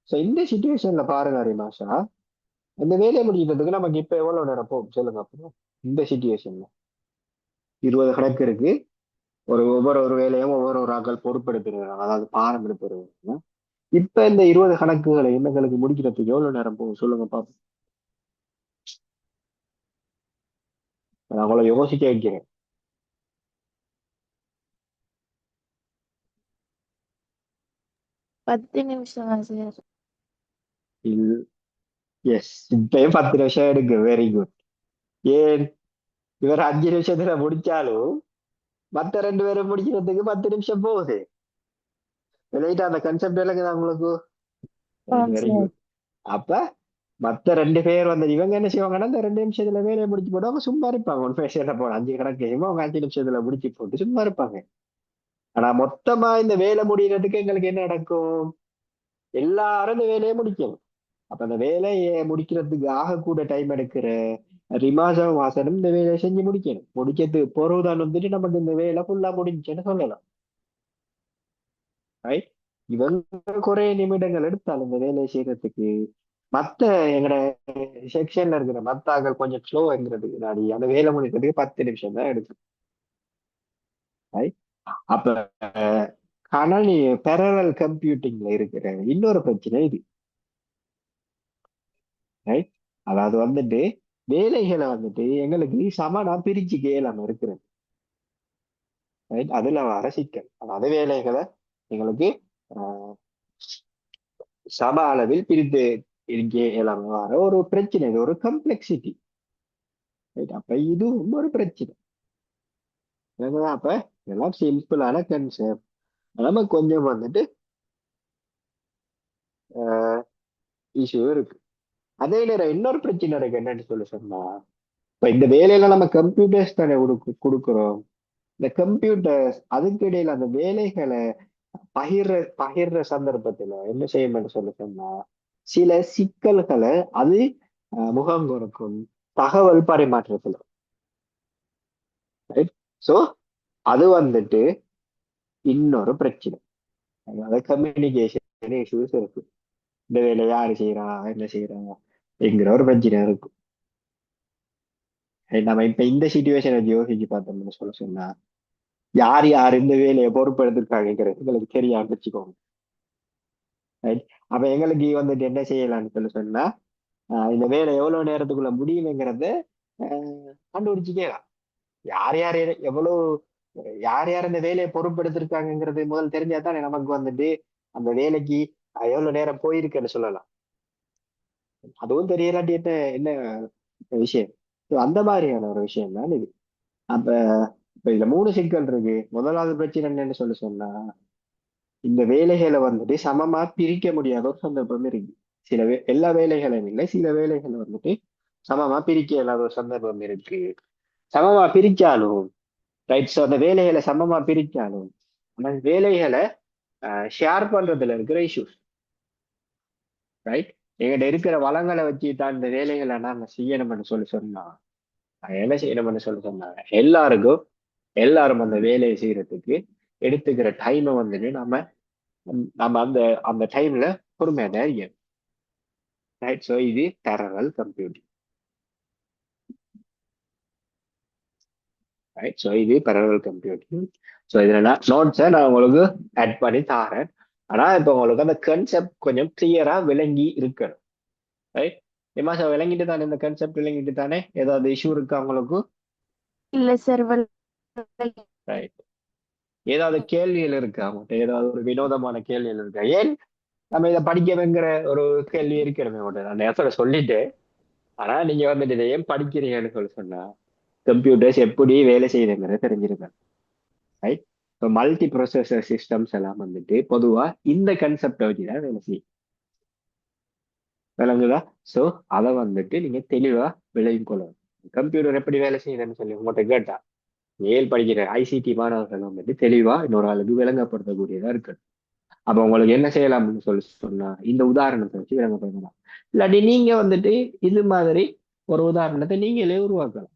ஸோ இந்த சுச்சுவேஷன்ல பாருங்க ரிமாஷா, இந்த வேலையை முடிக்கிறதுக்கு நமக்கு இப்ப எவ்வளவு நேரம் போகும் சொல்லுங்க அப்புறம். இந்த சுச்சுவேஷன்ல 20 கணக்கு இருக்கு. ஒவ்வொரு ஒரு வேலையும் ஒவ்வொரு ஆட்கள் பொறுப்பெடுத்துருக்காங்க, அதாவது பாடம் எடுத்துருக்காங்க. இப்ப இந்த 20 கணக்குகளை எங்களுக்கு முடிக்கிறதுக்கு எவ்வளவு நேரம் போகும் சொல்லுங்க பாப்போம். நான் அவங்கள யோசிக்க வைக்கிறேன். 10 நிமிஷம் சார். எஸ், இப்பயும் 10 நிமிஷம் எடுக்கு. Very good. ஏன் இவர் 5 நிமிஷத்துல முடிச்சாலும் மத்த 2 பேரும் முடிக்கிறதுக்கு 10 நிமிஷம் போகுது. ரைட்டா, அந்த கன்செப்ட் எல்லாம் உங்களுக்கு ஆமாம் வெரி சார். குட். அப்ப மத்த 2 பேர் வந்து இவங்க என்ன செய்வாங்கன்னா இந்த 2 நிமிஷத்துல வேலையை முடிச்சு போட்டு அவங்க சும்மா இருப்பாங்க. ஒன் பேசியில போன 5 கணக்கையும் அவங்க 5 நிமிஷத்துல முடிச்சு போட்டு சும்மா இருப்பாங்க. ஆனா மொத்தமா இந்த வேலை முடியறதுக்கு எங்களுக்கு என்ன நடக்கும்? எல்லாரும் இந்த வேலையை முடிக்கணும். அப்ப அந்த வேலையை முடிக்கிறதுக்கு ஆக கூட டைம் எடுக்கிற ரிமாசா வாசனும் இந்த வேலையை செஞ்சு முடிக்கணும். முடிக்கிறது பொறுதான் வந்துட்டு நமக்கு இந்த வேலை ஃபுல்லா முடிஞ்சுன்னு சொல்லலாம். ரைட், இவங்க குறைய நிமிடங்கள் எடுத்தாலும் இந்த வேலையை செய்யறதுக்கு மத்த எங்கட செக்ஷன்ல இருக்கிற மத்த ஆட்கள் கொஞ்சம் ஸ்லோங்கிறதுக்கு நாடி அந்த வேலை முடிக்கிறதுக்கு 10 நிமிஷம் தான் எடுக்கும். ரைட், அப்ப கணனி பெரலல் கம்ப்யூட்டிங்ல இருக்கிற இன்னொரு பிரச்சனை இது. ரைட், அதாவது வந்துட்டு வேலைகளை வந்துட்டு எங்களுக்கு சமனா பிரிச்சு கேளாம இருக்கிறது. ரைட், அதுல வர சிக்கல். அதாவது வேலைகளை எங்களுக்கு ஆஹ், சம அளவில் பிரித்து இருக்கே இயலாம வர ஒரு பிரச்சனை, இது ஒரு கம்ப்ளெக்சிட்டி. ரைட், அப்ப இதுவும் ஒரு பிரச்சனை. என்னங்களா? அப்ப இதெல்லாம் சிம்பிளான கன்செப்ட். நம்ம கொஞ்சம் வந்துட்டு இஷ்யூ இருக்கு. அதே நேரம் இன்னொரு பிரச்சனை இருக்கு. என்னன்னு சொன்னா இப்ப இந்த வேலையில நம்ம கம்ப்யூட்டர்ஸ் தானே கொடுக்குறோம். இந்த கம்ப்யூட்டர்ஸ் அதுக்கு இடையில அந்த வேலைகளை பகிர்ற பகிர்ற சந்தர்ப்பத்துல என்ன செய்யும்னு சொல்லி சொன்னா சில சிக்கல்களை அது முகம் கொடுக்கும் தகவல் பரிமாற்றத்துல. ரைட். ஸோ அது வந்துட்டு இன்னொரு பிரச்சனை. அதாவது கம்யூனிகேஷன் இஷ்யூஸ் இருக்கு. இந்த வேலை யாரு செய்யறா, என்ன செய்யறா என்கிற ஒரு பிரச்சனை இருக்கும். நம்ம இப்ப இந்த சிச்சுவேஷனை யோசிச்சு பார்த்தோம்னு சொன்னா யார் யார் இந்த வேலையை பொறுப்பெடுத்திருக்காங்கிறது எங்களுக்கு தெரியாம வச்சுக்கோங்க. ரைட். அப்ப எங்களுக்கு வந்துட்டு என்ன செய்யலாம்னு சொன்னா இந்த வேலை எவ்வளவு நேரத்துக்குள்ள முடியுங்கிறத கண்டுபிடிச்சுக்கலாம். யார் யார் எவ்வளவு யார் யார் இந்த வேலையை பொறுப்பெடுத்திருக்காங்கிறது முதல் தெரிஞ்சா தானே நமக்கு வந்துட்டு அந்த வேலைக்கு எவ்வளவு நேரம் போயிருக்குன்னு சொல்லலாம். அதுவும் தெரியலாட்டி என்ன என்ன விஷயம். So, அந்த மாதிரியான ஒரு விஷயம் தான் இது. அப்ப இப்ப இதுல 3 சிக்கல் இருக்கு. முதலாவது பிரச்சனை என்னன்னு சொன்னா இந்த வேலைகளை வந்துட்டு சமமா பிரிக்க முடியாத ஒரு சந்தர்ப்பம் இருக்கு. எல்லா வேலைகளும் இல்லை, சில வேலைகளை வந்துட்டு சமமா பிரிக்க இல்லாத ஒரு சந்தர்ப்பம் இருக்கு. சமமா பிரிச்சாலும் ரைட். ஸோ அந்த வேலைகளை சமமா பிரிச்சாலும் அந்த வேலைகளை ஷேர் பண்றதுல இருக்கிற இஷ்யூஸ். ரைட். எங்கிட்ட இருக்கிற வளங்களை வச்சு தான் இந்த வேலைகளை நாம செய்யணும்னு சொன்னா என்ன செய்யணும்னு சொன்னாங்க எல்லாருக்கும் எல்லாரும் அந்த வேலையை செய்யறதுக்கு எடுத்துக்கிற டைமை வந்துட்டு நம்ம நம்ம அந்த அந்த டைம்ல பொறுமையா தான் இருக்கணும். ரைட். ஸோ இது பேரலல் கம்ப்யூட்டிங். ரைட். ஸோ இது பேரலல் கம்ப்யூட்டிங். ஸோ இதுல நோட்ஸை நான் உங்களுக்கு ஆட் பண்ணி தாரேன். ஆனா இப்போ உங்களுக்கு அந்த கன்செப்ட் கொஞ்சம் கிளியரா விளங்கி இருக்கணும். ரைட். நிமாஷா விளங்கிட்டு தானே, இந்த கன்செப்ட் விளங்கிட்டு தானே? ஏதாவது இஷ்யூ இருக்கா உங்களுக்கு? இல்ல சார். ரைட். ஏதாவது கேள்விகள் இருக்கா உங்கள்கிட்ட? ஏதாவது ஒரு வினோதமான கேள்விகள் இருக்கா? ஏன் நம்ம இதை படிக்கணுங்கிற ஒரு கேள்வி இருக்கிறமே உங்கள்கிட்ட. நான் நேரத்தோட சொல்லிட்டேன். ஆனா நீங்க வந்துட்டு இதை ஏன் படிக்கிறீங்கன்னு சொன்னா கம்ப்யூட்டர்ஸ் எப்படி வேலை செய்யுதுங்கிறத தெரிஞ்சிருக்கேன். ரைட். இப்போ மல்டி ப்ரொசஸர் சிஸ்டம்ஸ் எல்லாம் வந்துட்டு பொதுவா இந்த கன்செப்டை வச்சுதான் வேலை செய்யும். விளங்குதா? ஸோ அதை வந்துட்டு நீங்க தெளிவா விளங்கி கொள்ளணும். கம்ப்யூட்டர் எப்படி வேலை செய்யுதுன்னு சொல்லி உங்கள்கிட்ட கேட்டா ஏல் படிக்கிற ஐசிடி மாணவர்கள் வந்துட்டு தெளிவா இன்னொரு ஆளுக்கு விளங்கப்படுத்தக்கூடியதா இருக்கு. அப்ப உங்களுக்கு என்ன செய்யலாம்னு சொன்னா இந்த உதாரணத்தை வச்சு விளங்கப்படுத்தலாம். இல்லாட்டி நீங்க வந்துட்டு இது மாதிரி ஒரு உதாரணத்தை நீங்களே உருவாக்கலாம்.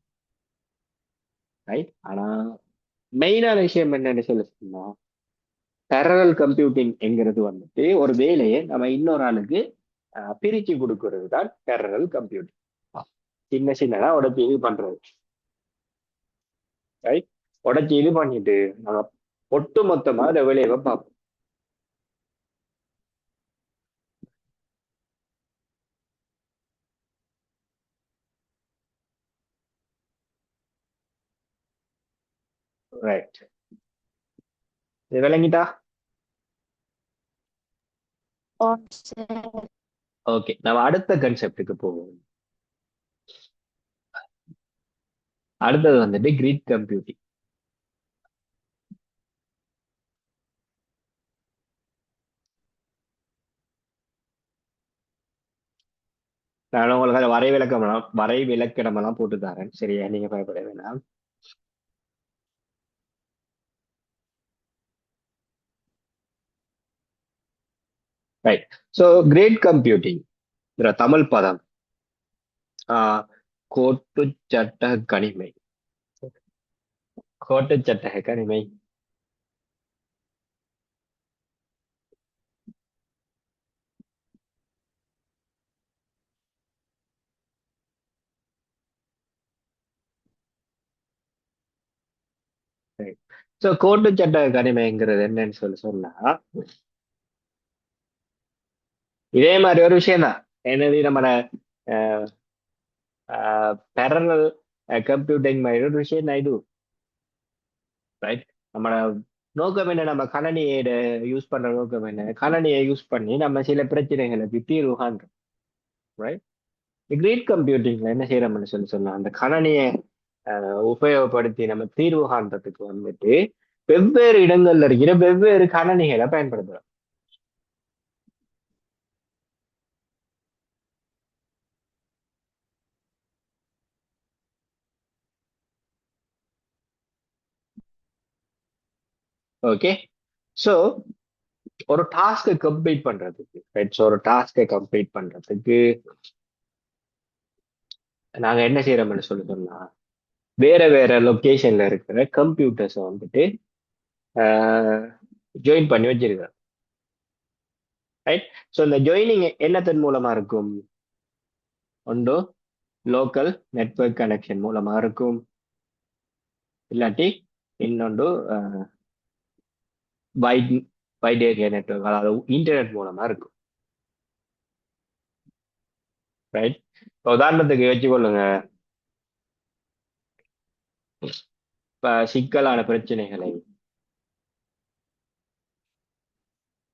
ரைட். ஆனா மெயினான விஷயம் என்னன்னு சொன்னா பேரலல் கம்ப்யூட்டிங் என்கிறது வந்துட்டு ஒரு வேலையை நம்ம இன்னொரு ஆளுக்கு பிரிச்சு கொடுக்கறது தான் பேரலல் கம்ப்யூட்டிங். சின்ன சின்னதா உடச்சி இது பண்றது. ரைட். உடச்சி இது பண்ணிட்டு நம்ம ஒட்டு மொத்தமா அந்த வேலையை பார்ப்போம். ரைட். இது விளங்கிட்டா? ஓகே, நம்ம அடுத்த கன்செப்டுக்கு போவோம். அடுத்தது வந்துட்டு கிரிட் கம்ப்யூட்டிங். நான் உங்களுக்கு அதை வரை விளக்கணம் எல்லாம் போட்டு தரேன். சரியா, நீங்க பயப்பட வேணாம். Right. So great computing Tamil பதம் கோட்டு சட்ட கணிமை. கோட்டு சட்ட கணிமை. ஸோ கோட்டு சட்ட கணிமைங்கிறது என்னன்னு சொன்னா இதே மாதிரி ஒரு விஷயம் தான். என்னது நம்ம பேரலல் கம்ப்யூட்டிங் மாதிரி ஒரு விஷயம் தான் இது. ரைட். நம்ம நோக்கம் என்ன? நம்ம கணனியை யூஸ் பண்ற நோக்கம் என்ன? கணனியை யூஸ் பண்ணி நம்ம சில பிரச்சனைகளுக்கு தீர்வு காண்றோம். ரைட். கிரேட் கம்ப்யூட்டிங்ல என்ன செய்யறோம்னு சொன்னா அந்த கணனியை உபயோகப்படுத்தி நம்ம தீர்வு காண்றதுக்கு வந்துட்டு வெவ்வேறு இடங்கள்ல இருக்கிற வெவ்வேறு கணனிகளை பயன்படுத்துறோம். ஓகே. ஸோ ஒரு டாஸ்கை கம்ப்ளீட் பண்றதுக்கு, ரைட், ஸோ ஒரு டாஸ்கை கம்ப்ளீட் பண்றதுக்கு நாங்க என்ன செய்யறோம்னு சொல்லி சொன்னா, வேற வேற லொகேஷன்ல இருக்கிற கம்ப்யூட்டர்ஸை வந்துட்டு ஜாயின் பண்ணி வச்சிருக்கிறோம், ரைட். ஸோ இந்த ஜாயினிங் என்னத்தின் மூலமா இருக்கும்? ஒன்று லோக்கல் நெட்வொர்க் கனெக்ஷன் மூலமா இருக்கும், இல்லாட்டி இன்னொன்று வைட் வைட் ஏரியா நெட்வொர்க், அதாவது இன்டர்நெட் மூலமா இருக்கும், ரைட். உதாரணத்துக்கு வச்சுக்கொள்ளுங்க, இப்ப சிக்கலான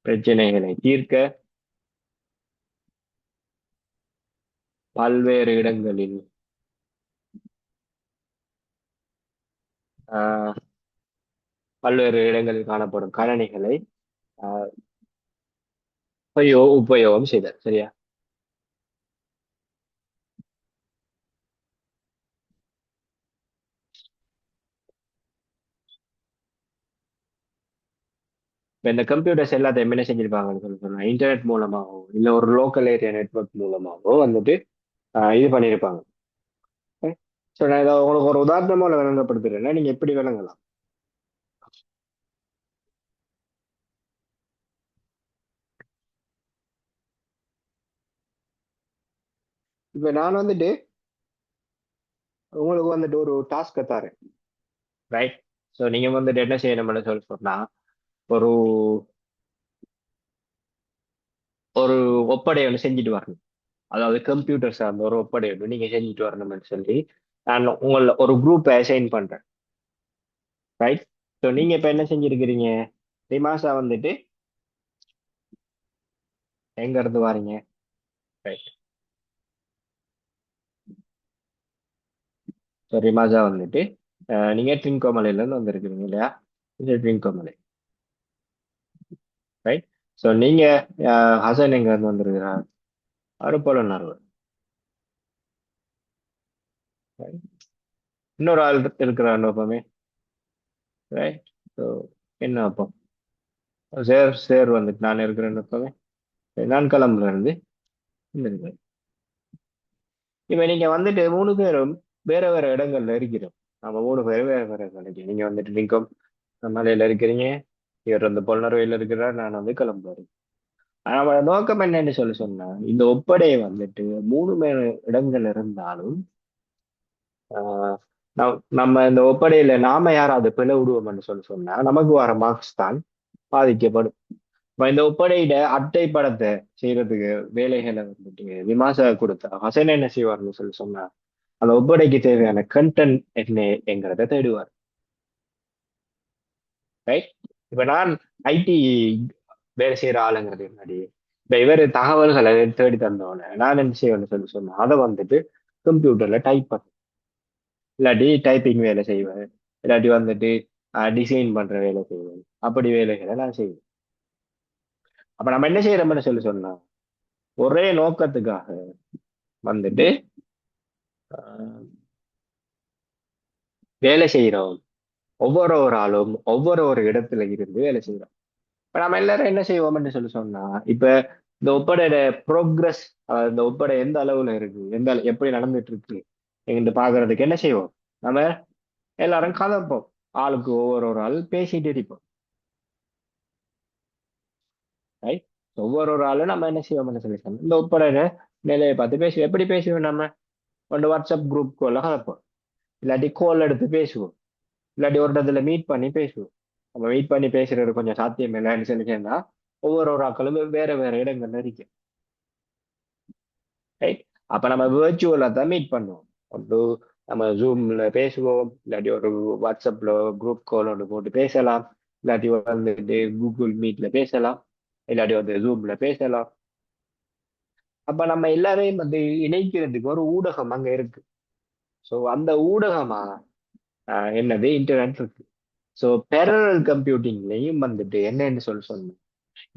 பிரச்சனைகளை தீர்க்க பல்வேறு இடங்களில் ஆஹ், பல்வேறு இடங்களில் காணப்படும் கணனிகளை ஆஹ், உபயோகம் செய்தார், சரியா? இப்ப இந்த கம்ப்யூட்டர்ஸ் எல்லாத்தையும் என்ன செஞ்சிருப்பாங்கன்னு சொல்லி சொன்னா, இன்டர்நெட் மூலமாகவோ இல்ல ஒரு லோக்கல் ஏரியா நெட்வொர்க் மூலமாகவோ வந்துட்டு இது பண்ணியிருப்பாங்க. ஸோ நான் இதை உங்களுக்கு ஒரு உதாரணமா விளங்கப்படுத்துறேன்னா நீங்க எப்படி விளங்கலாம். இப்ப நான் வந்துட்டு உங்களுக்கு வந்துட்டு ஒரு டாஸ்க்கை தரேன், ரைட். ஸோ நீங்க வந்துட்டு என்ன செய்யணும்னு சொல்லி சொன்னா, ஒரு ஒரு ஒப்படை ஒன்று செஞ்சுட்டு வரணும், அதாவது கம்ப்யூட்டர் சார்ந்த ஒரு ஒப்படை ஒன்று நீங்க செஞ்சுட்டு வரணும்னு சொல்லி நான் உங்களை ஒரு குரூப் அசைன் பண்றேன், ரைட். ஸோ நீங்க இப்ப என்ன செஞ்சிருக்கிறீங்க? ரிமாசா வந்துட்டு எங்க இருந்து வாரீங்க? ரைட். ஸோ ரிமாசா வந்துட்டு நீங்க ட்ரிங்கோமலையில இருந்து வந்திருக்கிறீங்க இல்லையா? இது ட்ரிங்கோமலை, ரைட். ஸோ நீங்க ஹசன் எங்க இருந்து வந்திருக்கிறார்? அருப்பலனார். இன்னொரு ஆள் இருக்கிறார் எப்பவுமே, ரைட். ஸோ என்ன அப்போ சேர் சேர் வந்துட்டு நான் இருக்கிறேன் எப்பவுமே, நான் கிளம்புல இருந்து இருக்கேன். இப்ப நீங்க வந்துட்டு மூணு பேரும் வேற வேற இடங்கள்ல இருக்கிறோம், நம்ம மூணு பேரும் வேற வேற இடங்கள்ல. நீங்க வந்துட்டு லிங்கம் மலையில இருக்கிறீங்க, இவர் வந்து பொன்னர்வையில இருக்கிறார், நான் வந்து கிளம்புறேன். நம்மளோட நோக்கம் என்னன்னு சொல்லி சொன்னா, இந்த ஒப்படையை வந்துட்டு மூணு பேர் இடங்கள் இருந்தாலும் ஆஹ் நம்ம இந்த ஒப்படையில நாம யாராவது பிழை விடுவோம்னு சொல்லி சொன்னா நமக்கு வர மார்க்ஸ் தான் பாதிக்கப்படும். இப்ப இந்த ஒப்படையிட அட்டை படத்தை செய்யறதுக்கு வேலைகளை வந்துட்டு விமாசா கொடுத்தா ஹசன் என்ன செய்வார்னு சொல்லி சொன்னா, அந்த ஒப்படைக்கு தேவையான கண்டென்ட் என்னங்கிறத தேடுவார், ரைட். இப்ப நான் ஐடி வேலை செய்யற ஆளுங்கிறது முன்னாடி இப்ப இவர் தகவல்களை தேடி தந்தோடனே நான் என்ன செய்வேன்னு சொல்லி சொன்னா, அதை வந்துட்டு கம்ப்யூட்டர்ல டைப் பண்ண, இல்லாட்டி டைப்பிங் வேலை செய்வேன், இல்லாட்டி வந்துட்டு டிசைன் பண்ற வேலை செய்வேன், அப்படி வேலைகளை நான் செய்வேன். அப்ப நம்ம என்ன செய்யறோம்னு சொல்லி சொன்னா, ஒரே நோக்கத்துக்காக வந்துட்டு ஆஹ், வேலை செய்யறோம், ஒவ்வொரு ஒரு ஆளும் ஒவ்வொரு ஒரு இடத்துல இருந்து வேலை செய்யறோம். இப்ப நம்ம எல்லாரும் என்ன செய்வோம்னு சொல்லி சொன்னா, இப்ப இந்த ஒப்படையோட ப்ரோக்ரஸ், இந்த ஒப்படை எந்த அளவுல இருக்கு, எப்படி நடந்துட்டு இருக்கு என்று பாக்குறதுக்கு என்ன செய்வோம், நம்ம எல்லாரும் கதைப்போம், ஆளுக்கு ஒவ்வொரு ஒரு ஆள் பேசிட்டு இருப்போம், ரைட். ஒவ்வொரு ஒரு ஆளும் நம்ம என்ன செய்வோம்னு சொல்லி சொன்னா, இந்த ஒப்படையோட நிலையை பார்த்து பேசுவோம். எப்படி பேசுவோம்? நம்ம ஒன்று வாட்ஸ்அப் குரூப் கோல கதைப்போம், இல்லாட்டி கோல் எடுத்து பேசுவோம், இல்லாட்டி ஒரு இடத்துல மீட் பண்ணி பேசுவோம். நம்ம மீட் பண்ணி பேசுறது கொஞ்சம் சாத்தியம் இல்லைன்னு சொல்லி சொன்னா ஒவ்வொரு ஒரு ஆக்களும் வேற வேற இடங்கள்ல இருக்கு, ரைட். அப்ப நம்ம வேர்ச்சுவலா தான் மீட் பண்ணுவோம். ஒன்று நம்ம ஜூம்ல பேசுவோம், இல்லாட்டி ஒரு வாட்ஸ்அப்ல குரூப் கால் ஒன்று போட்டு பேசலாம், இல்லாட்டி வந்துட்டு கூகுள் மீட்ல பேசலாம், இல்லாட்டி வந்து ஜூம்ல பேசலாம். அப்ப நம்ம எல்லாரையும் வந்து இணைக்கிறதுக்கு ஒரு ஊடகம் அங்க இருக்கு. ஸோ அந்த ஊடகமா என்னது இன்டர்நெட் இருக்கு. ஸோ பேரலல் கம்ப்யூட்டிங்லயும் வந்துட்டு என்னன்னு சொல்லி சொன்னோம்,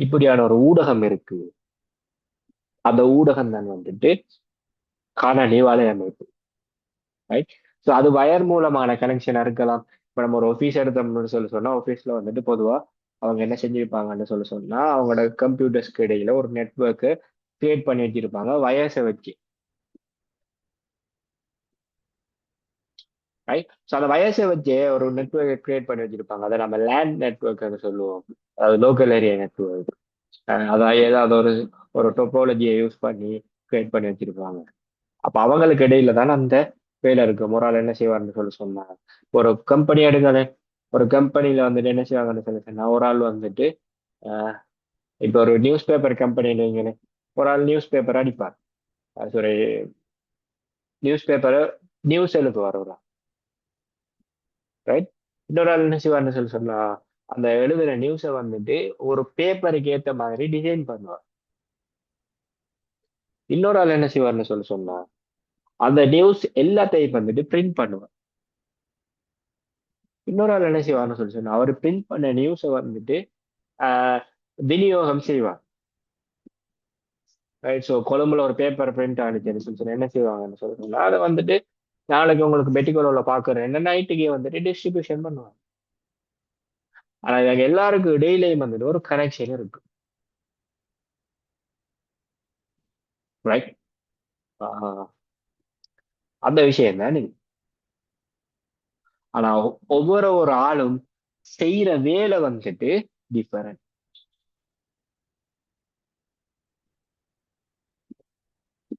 இப்படியான ஒரு ஊடகம் இருக்கு. அந்த ஊடகம் தான் வந்துட்டு காணொலி வலையமைப்பு, ரைட். ஸோ அது வயர் மூலமான கனெக்ஷனா இருக்கலாம், இப்போ நம்ம ஒரு ஆஃபீஸ் எடுத்தோம்னு சொன்னா ஆஃபீஸ்ல வந்துட்டு பொதுவா அவங்க என்ன செஞ்சிருப்பாங்கன்னு சொன்னா அவங்களோட கம்ப்யூட்டர்ஸ்க்கு இடையில ஒரு நெட்வொர்க்கு கிரியேட் பண்ணி வச்சிருப்பாங்க வயர்ஸை வச்சு. ரைட். ஸோ அந்த வயர்ஸை வச்சு ஒரு நெட்வொர்க் கிரியேட் பண்ணி வச்சிருப்பாங்க. அதை நம்ம லேண்ட் நெட்வொர்க்னு சொல்லுவோம். அதாவது லோக்கல் ஏரியா நெட்வொர்க். அதாவது ஏதாவது ஒரு ஒரு டொபாலஜியை யூஸ் பண்ணி கிரியேட் பண்ணி வச்சிருப்பாங்க. அப்ப அவங்களுக்கு இடையில தானே அந்த வேலை இருக்கு. ஒரு ஆள் என்ன செய்வார்னு சொன்னாங்க. ஒரு கம்பெனி எடுங்களேன். ஒரு கம்பெனில வந்துட்டு என்ன செய்வாங்கன்னு சொன்னா ஒரு ஆள் வந்துட்டு அஹ், இப்போ ஒரு நியூஸ் பேப்பர் கம்பெனில ஒரு ஆள் நியூஸ் பேப்பர் அடிப்பார். சாரி, நியூஸ் பேப்பரை நியூஸ் எழுதுவார் ஒரு ஆள். ரைட். இன்னொரு ஆள் என்ன செய்வார்னு சொன்னா அந்த எழுதுற நியூஸை வந்துட்டு ஒரு பேப்பருக்கு ஏத்த மாதிரி டிசைன் பண்ணுவார். இன்னொரு ஆள் என்ன செய்வார்னு சொன்னா அந்த நியூஸ் எல்லாத்தையும் வந்துட்டு பிரிண்ட் பண்ணுவார். இன்னொரு ஆள் என்ன செய்வார்னு சொன்னா அவர் பிரிண்ட் பண்ண நியூஸை வந்துட்டு ஆஹ், விநியோகம் செய்வார். ரைட். ஸோ கொழும்புல ஒரு பேப்பர் பிரிண்ட் ஆனிச்சுன்னு சொல்லி என்ன செய்வாங்கன்னு சொல்லுவாங்க அதை வந்துட்டு நாளைக்கு உங்களுக்கு பெட்டிக்கோல பாக்குறேன் என்ன நைட்டுக்கே வந்துட்டு டிஸ்ட்ரிபியூஷன் பண்ணுவாங்க. ஆனா இவங்க எல்லாருக்கும் இடையிலேயும் வந்துட்டு ஒரு கனெக்ஷன் இருக்கு. ரைட். அந்த விஷயம் தான் நீங்க. ஆனா ஒவ்வொரு ஒரு ஆளும் செய்யற வேலை வந்துட்டு டிஃபரெண்ட்.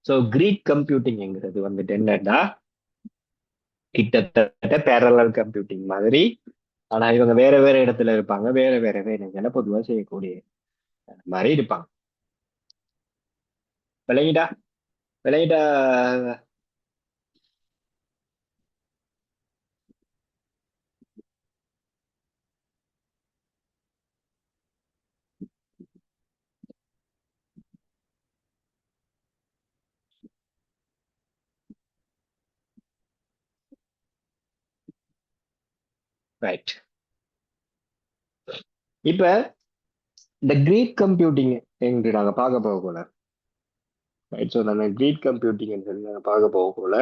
ஸோ கிரீக் கம்ப்யூட்டிங்கிறது வந்துட்டு என்னன்னா கிட்டத்தட்ட பேரலல் கம்ப்யூட்டிங் மாதிரி. ஆனா இவங்க வேற வேற இடத்துல இருப்பாங்க, வேற வேற வேலைகளை பொதுவா செய்யக்கூடிய மாதிரி இருப்பாங்க. விளங்கிட்டா? விளங்கிட்டா? ரைட். இப்ப இந்த கிரீக் கம்ப்யூட்டிங் என்று நாங்க பார்க்க போகல. ரைட். ஸோ நம்ம கிரீக் கம்ப்யூட்டிங் சொல்லி நாங்க பார்க்க போகல.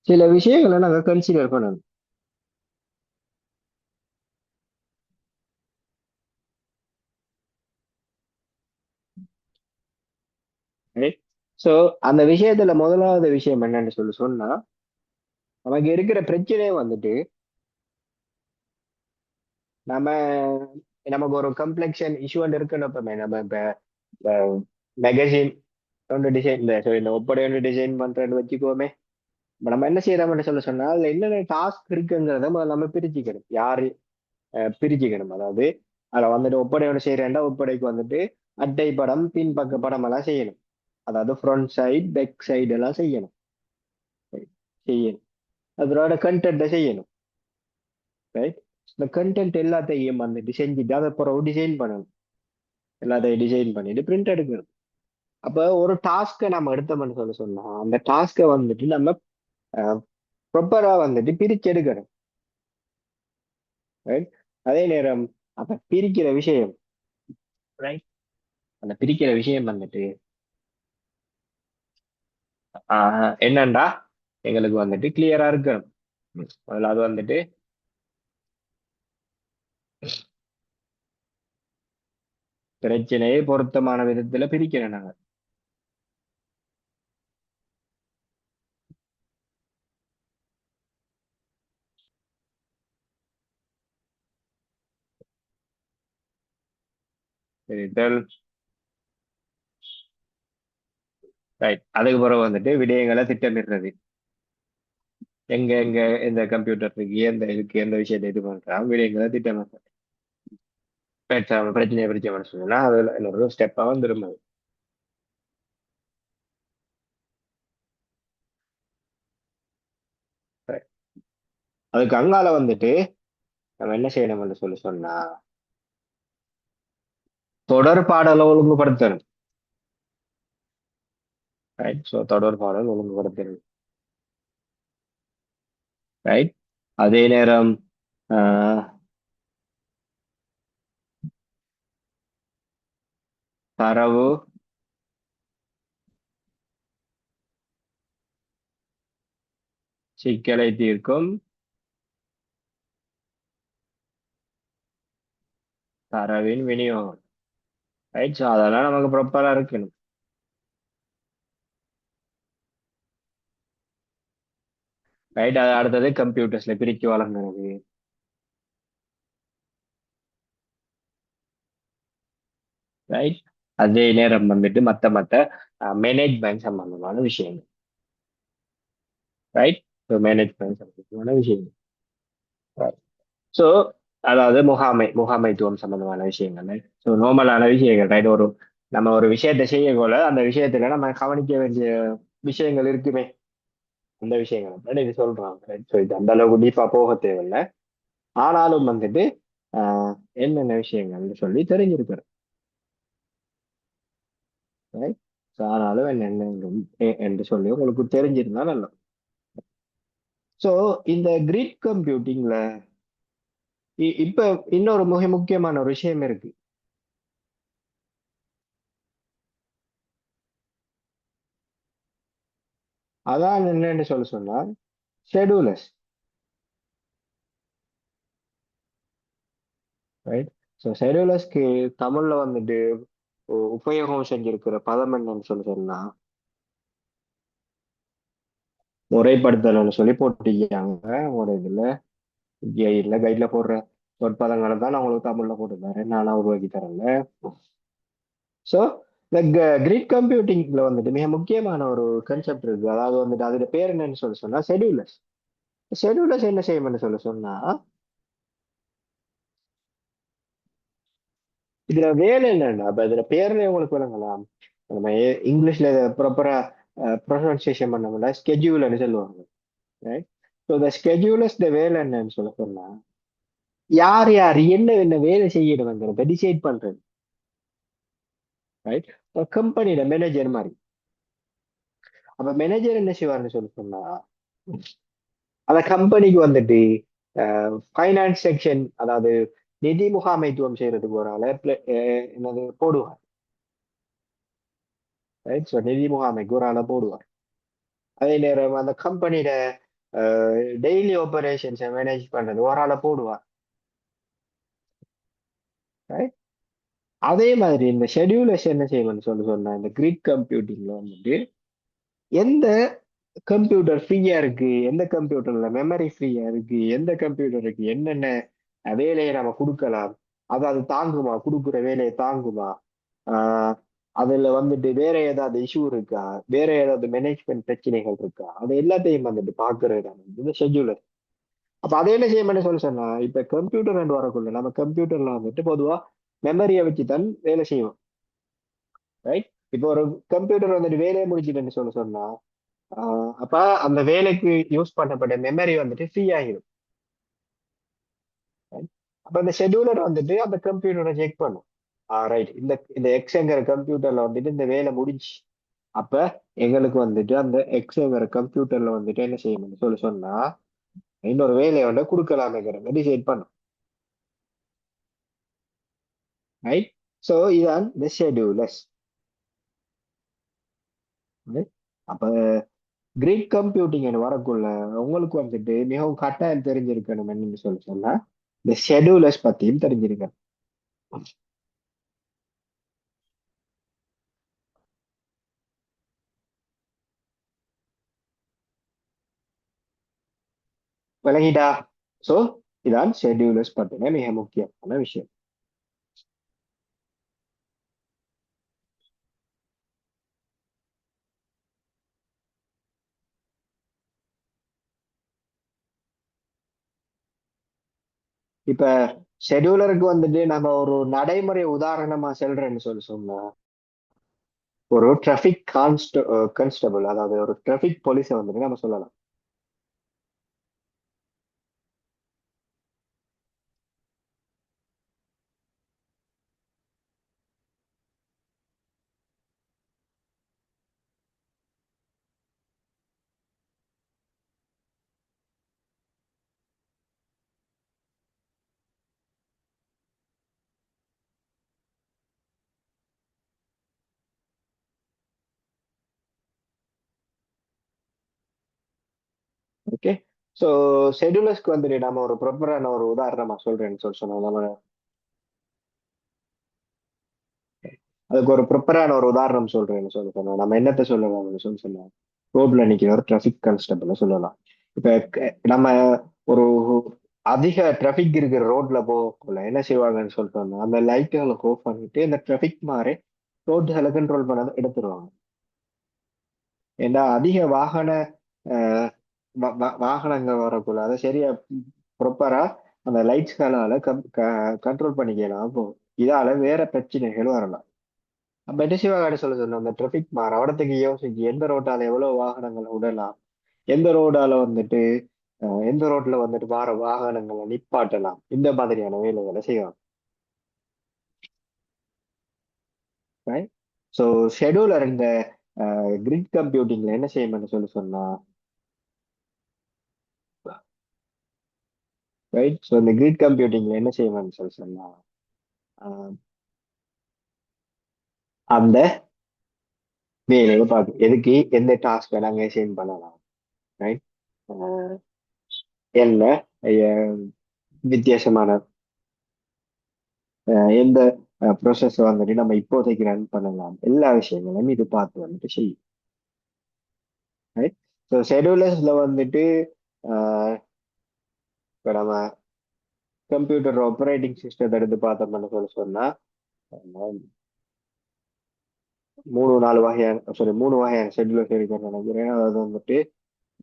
சில விஷயங்களை நாங்க கன்சிடர் பண்ணணும். ரைட். ஸோ அந்த விஷயத்துல முதலாவது விஷயம் என்னன்னு சொன்னா நமக்கு இருக்கிற பிரச்சனையே வந்துட்டு நம்ம நமக்கு ஒரு கம்ப்ளெக்ஷன் இஷ்யூ இருக்குன்னு எப்பவுமே நம்ம இப்ப மெகசின் ஒன்று டிசைன் இந்த sorry, இந்த ஒப்படை ஒன்று டிசைன் பண்றேன்னு வச்சுக்கோமே. இப்ப நம்ம என்ன செய்யறோம்னு சொன்னா அதுல என்னென்ன டாஸ்க் இருக்குங்கிறத முதல்ல நம்ம பிரிச்சுக்கணும். யாரு பிரிச்சுக்கணும். அதாவது அதுல வந்துட்டு ஒப்படை ஒன்று செய்யறேன்டா ஒப்படைக்கு வந்துட்டு அட்டை படம் பின்பக்க படம் எல்லாம் செய்யணும். அதாவது ஃப்ரண்ட் சைடு பேக் சைடு எல்லாம் செய்யணும். செய்யணும். அதோட கண்டென்ட்டை செய்யணும். ரைட். இந்த கண்டென்ட் எல்லாத்தையும் வந்துட்டு செஞ்சுட்டு அதை அப்புறம் டிசைன் பண்ணணும். எல்லாத்தையும் டிசைன் பண்ணிட்டு பிரிண்ட் எடுக்கணும். அப்ப ஒரு டாஸ்க்கை நம்ம எடுத்தோம்னு சொன்னா அந்த டாஸ்க்கை வந்துட்டு நம்ம ப்ராப்பரா வந்துட்டு பிரிச்சு எடுக்கணும். ரைட். அதே நேரம் அப்ப பிரிக்கிற விஷயம். ரைட். அந்த பிரிக்கிற விஷயம் வந்துட்டு என்னண்டா எங்களுக்கு வந்துட்டு கிளியரா இருக்கணும். முதல்ல அது வந்துட்டு பிரச்சனையை பொருத்தமான விதத்துல பிரிக்கிறோம் நாங்க. பிரித்தல். ரைட். அதுக்கு பிறகு வந்துட்டு விடயங்களை திட்டமிடுறது. எங்க எங்க எந்த கம்ப்யூட்டர் இருக்கு எந்த இருக்கு எந்த விஷயத்தை இது பண்றாங்க விடயங்களை திட்டமிடுறது. பிரச்சனையை பிரிச்ச சொன்னா அதுல இன்னொரு ஸ்டெப்பா வந்துடும் அது. Right. அதுக்கு அங்கால வந்துட்டு நம்ம என்ன செய்யணும்னு சொன்னா தொடர்பாடலை ஒழுங்குபடுத்தணும். ரைட். ஸோ தொடர்பாடல் ஒழுங்குபடுத்தணும். ரைட். அதே நேரம் ஆஹ், தரவு சிக்கலை தீர்க்கும் தரவின் விநியோகம். ரைட். ஸோ அதெல்லாம் நமக்கு ப்ராப்பரா இருக்கணும். ரைட். அது அடுத்தது கம்ப்யூட்டர்ஸ்ல பிரிச்சு வழங்குறது. ரைட். அதே நேரம் வந்துட்டு மத்த மத்த மேனேஜ்மெண்ட் சம்பந்தமான விஷயங்கள். ரைட். ஸோ மேனேஜ்மெண்ட் சம்பந்தமான விஷயங்கள். ஸோ அதாவது முகாமைத்துவம் சம்பந்தமான விஷயங்கள். ஸோ நார்மலான விஷயங்கள். ரைட். நம்ம ஒரு விஷயத்தை செய்யக்கோல அந்த விஷயத்துல நம்ம கவனிக்க வேண்டிய விஷயங்கள் இருக்குமே. அந்த விஷயங்கள் இது சொல்றாங்க. ரைட். ஸோ இது அந்த அளவுக்கு டீப்பா போக தேவையில்லை. ஆனாலும் வந்துட்டு என்னென்ன விஷயங்கள்னு சொல்லி தெரிஞ்சிருக்கிறேன். ரைட். ஸோ ஆனாலும் என்னென்ன என்று சொல்லி உங்களுக்கு தெரிஞ்சிருந்தா நல்லா. ஸோ இந்த கிரிட் கம்ப்யூட்டிங்ல இப்ப இன்னொரு மிக முக்கியமான ஒரு விஷயம் இருக்கு. அதான் என்னன்னு சொன்னா ஷெடியூலர்ஸ். ரைட். ஸோ ஷெடியூலர்ஸ்க்கு தமிழ்ல வந்துட்டு உபயோகம் செஞ்சிருக்கிற பதம் என்னன்னு சொன்னா முறைப்படுத்தல்னு சொல்லி போட்டிருக்காங்க ஒரு இதுல. இல்ல கைட்ல போடுற சொற்பதங்களை தான் நான் உங்களுக்கு தமிழ்ல போட்டுருந்தாரு. நானா உருவாக்கி தரேன்ல. ஸோ இந்த கிரிட் கம்ப்யூட்டிங்ல வந்துட்டு மிக முக்கியமான ஒரு கான்செப்ட் இருக்கு. அதாவது வந்துட்டு அதோட பேர் என்னன்னு சொன்னா ஷெடியூலர்ஸ். ஷெடியூலர்ஸ் என்ன செய்யும்னு சொன்னா இதுல வேலை என்னன்னா அப்ப இதுல பேர்ல உங்களுக்கு விளங்கலாம். நம்ம இங்கிலீஷ்ல ப்ராப்பரா ப்ரொனன்சியேஷன் பண்ணோம்னா ஸ்கெட்யூல்னு சொல்லுவாங்க. ரைட். ஸோ இந்த ஸ்கெட்யூலர்ஸ் வேலை என்னன்னு சொன்னா யார் யார் என்ன என்ன வேலை செய்யணுங்கிறத டிசைட் பண்றது. ரைட். கம்பெனியோட மேனேஜர் மாதிரி. அப்ப மேனேஜர் என்ன செய்வாருன்னு சொன்னா அந்த கம்பெனிக்கு வந்துட்டு ஃபைனான்ஸ் செக்ஷன், அதாவது நிதி முகாமைத்துவம் செய்யறதுக்கு ஒரு ஆளை என்னது போடுவார். ரைட். ஸோ நிதி முகாமைக்கு ஒரு ஆளை போடுவார். அதே நேரம் அந்த கம்பெனியோட டெய்லி ஆபரேஷன்ஸை மேனேஜ் பண்றது ஒரு ஆளை போடுவார். ரைட். அதே மாதிரி இந்த ஷெட்யூலர்ஸ் என்ன செய்யணும்னு சொன்னா இந்த கிரிட் கம்ப்யூட்டிங்ல வந்துட்டு எந்த கம்ப்யூட்டர் ஃப்ரீயா இருக்கு, எந்த கம்ப்யூட்டர்ல மெமரி ஃப்ரீயா இருக்கு, எந்த கம்ப்யூட்டருக்கு என்னென்ன வேலையை நம்ம கொடுக்கலாம், அது தாங்குமா, கொடுக்குற வேலையை தாங்குமா, ஆஹ் அதுல வந்துட்டு வேற ஏதாவது இஷ்யூ இருக்கா, வேற ஏதாவது மேனேஜ்மெண்ட் பிரச்சனைகள் இருக்கா, அது எல்லாத்தையும் வந்துட்டு பாக்குறது தான் இந்த ஷெட்யூலர். அப்ப அதை என்ன செய்யணும்னு சொன்னா இப்ப கம்ப்யூட்டர் வரக்குள்ள நம்ம கம்ப்யூட்டர்ல வந்துட்டு பொதுவா மெமரியை வச்சு தான் வேலை செய்வோம். ரைட். இப்போ ஒரு கம்ப்யூட்டர் வந்துட்டு வேலையை முடிச்சுட்டுன்னு சொன்னா அப்ப அந்த வேலைக்கு யூஸ் பண்ணப்பட்ட மெமரி வந்துட்டு ஃப்ரீ ஆகிடும். right? அப்ப இந்த ஷெட்யூலர் வந்துட்டு அந்த கம்ப்யூட்டரை செக் பண்ணும். ரைட். இந்த இந்த எக்ஸ்ங்கிற கம்ப்யூட்டர்ல வந்துட்டு இந்த வேலை முடிஞ்சு. அப்ப எங்களுக்கு வந்துட்டு அந்த எக்ஸ்ங்கிற கம்ப்யூட்டர்ல வந்துட்டு என்ன செய்யணும்னு சொன்னா இன்னொரு வேலையை வந்து கொடுக்கலாமேங்கிற மாதிரி டிசைட் பண்ணும். ரைட். ஸோ இதான் இந்த ஷெட்யூலர்ஸ். அப்ப கிரேட் கம்ப்யூட்டிங் வரக்குள்ள உங்களுக்கு வந்துட்டு மிகவும் கட்டாயம் தெரிஞ்சிருக்கணும் என்னன்னு சொன்னா இந்த ஷெட்யூலர்ஸ் பத்தியும் தெரிஞ்சிருக்கணும். விளங்கிட்டா? சோ இதான் ஷெட்யூலர்ஸ் பத்தின மிக முக்கியமான விஷயம். இப்ப ஷெட்யூலருக்கு வந்துட்டு நம்ம ஒரு நடைமுறை உதாரணமா செல்றேன்னு சொன்னா ஒரு டிராபிக் கான்ஸ்டபிள், அதாவது ஒரு டிராபிக் போலீஸை வந்துட்டு நம்ம சொல்லலாம். ஓகே. ஸோ ஷெடியூலர்ஸ்க்கு வந்துட்டு நம்ம ஒரு ப்ராப்பரான ஒரு உதாரணமா சொல்றேன்னு சொன்னோம் நம்ம. அதுக்கு ஒரு ப்ரிப்பரான ஒரு உதாரணம் சொல்றேன்னு சொன்னோம் நம்ம என்னத்த சொல்லலாம்னு சொன்னோம். ரோட்ல நிக்கிற ஒரு டிராபிக் கான்ஸ்டபிள சொல்லலாம். இப்ப நம்ம ஒரு அதிக டிராபிக் இருக்கிற ரோட்ல போகக்குள்ள என்ன செய்வாங்கன்னு சொல்லிட்டோம்னா அந்த லைட்டுகளை ஆஃப் பண்ணிட்டு இந்த டிராபிக் மாதிரி ரோட்டுகளை கண்ட்ரோல் பண்ண எடுத்துருவாங்க. ஏன்னா அதிக வாகன அஹ், வாகனங்கள் வரக்குள்ள அதை சரியா ப்ராப்பரா அந்த லைட்ஸ்களால கண்ட்ரோல் பண்ணிக்கலாம் போகும். இதால வேற பிரச்சனைகள் வரலாம். அப்ப என்ன செய்வாங்க சொல்ல சொன்ன அந்த டிராபிக் மாற அவடத்துக்கு யோசிச்சு எந்த ரோட்டால எவ்வளவு வாகனங்கள் விடலாம், எந்த ரோடால வந்துட்டு எந்த ரோட்ல வந்துட்டு வார வாகனங்களை நிப்பாட்டலாம், இந்த மாதிரியான வேலைகளை செய்வாங்க. ஸோ ஷெடியூலர் இந்த கிரிட் கம்ப்யூட்டிங்ல என்ன செய்யணும்னு சொன்னா ரைட். ஸோ இந்த கிரிட் கம்ப்யூட்டிங்ல என்ன செய்யணும்னு சொன்னா அஹ், அந்த வேலையை பார்க்க எதுக்கு எந்த டாஸ்க்கை நாங்கள் அசைன் பண்ணலாம். ரைட். என்ன அஹ், வித்தியாசமான எந்த ப்ரோசஸ் வந்துட்டு நம்ம இப்போதைக்கு ரன் பண்ணலாம், எல்லா விஷயங்களும் இது பார்த்து வந்துட்டு செய்யும். ரைட். ஸோ ஷெடியூலர்ஸ்ல வந்துட்டு அஹ், இப்ப நம்ம கம்ப்யூட்டர் ஆப்ரேட்டிங் சிஸ்டத்தை எடுத்து பார்த்தோம்னு சொன்னா அஹ், மூணு வகையான ஷெடியூலர்ஸ் இருக்குன்னு நினைக்கிறேன். அதாவது வந்துட்டு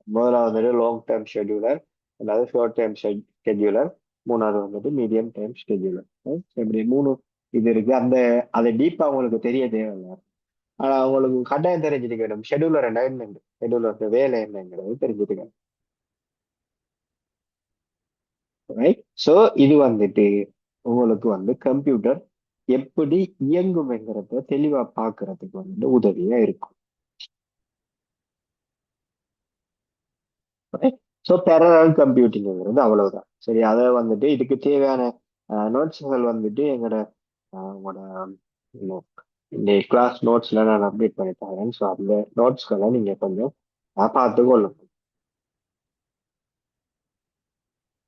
முதலாவது வந்துட்டு லாங் டேர்ம் ஷெடியூலர், அதாவது ஷார்ட் டேர்ம் ஷெடியூலர், மூணாவது வந்துட்டு மீடியம் டைம் ஷெடியூலர். இப்படி மூணு இது இருக்கு. அதை டீப்பா உங்களுக்கு தெரிய தேவையில்லை. ஆனா உங்களுக்கு கட்டாயம் தெரிஞ்சுக்கணும் ஷெடியூலர் என்ன, ஷெடியூலர் வேலை என்னங்கிறது தெரிஞ்சுக்கணும். ரைட். ஸோ இது வந்துட்டு உங்களுக்கு வந்து கம்ப்யூட்டர் எப்படி இயங்கும்ங்கிறத தெளிவா பார்க்கறதுக்கு வந்து உதவியா இருக்கும். ஸோ பேரலல் கம்ப்யூட்டிங்கிறது அவ்வளவுதான். சரி, அதை வந்துட்டு இதுக்கு தேவையான நோட்ஸ்கள் வந்துட்டு உங்களோட இன்னும் இந்த கிளாஸ் நோட்ஸ்ல நான் அப்டேட் பண்ணி தரேன். ஸோ அந்த நோட்ஸ்களை நீங்க கொஞ்சம் பார்த்து கொள்ளுங்க.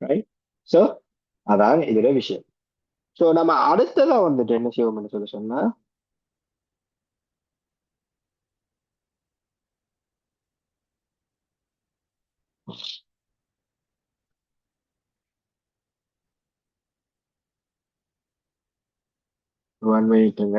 ரைட். ஸோ அதான் இதுல விஷயம். ஸோ நம்ம அடுத்ததா வந்துட்டு என்ன செய்வோம்னு சொன்னா ஒன் மினிட்டுங்க.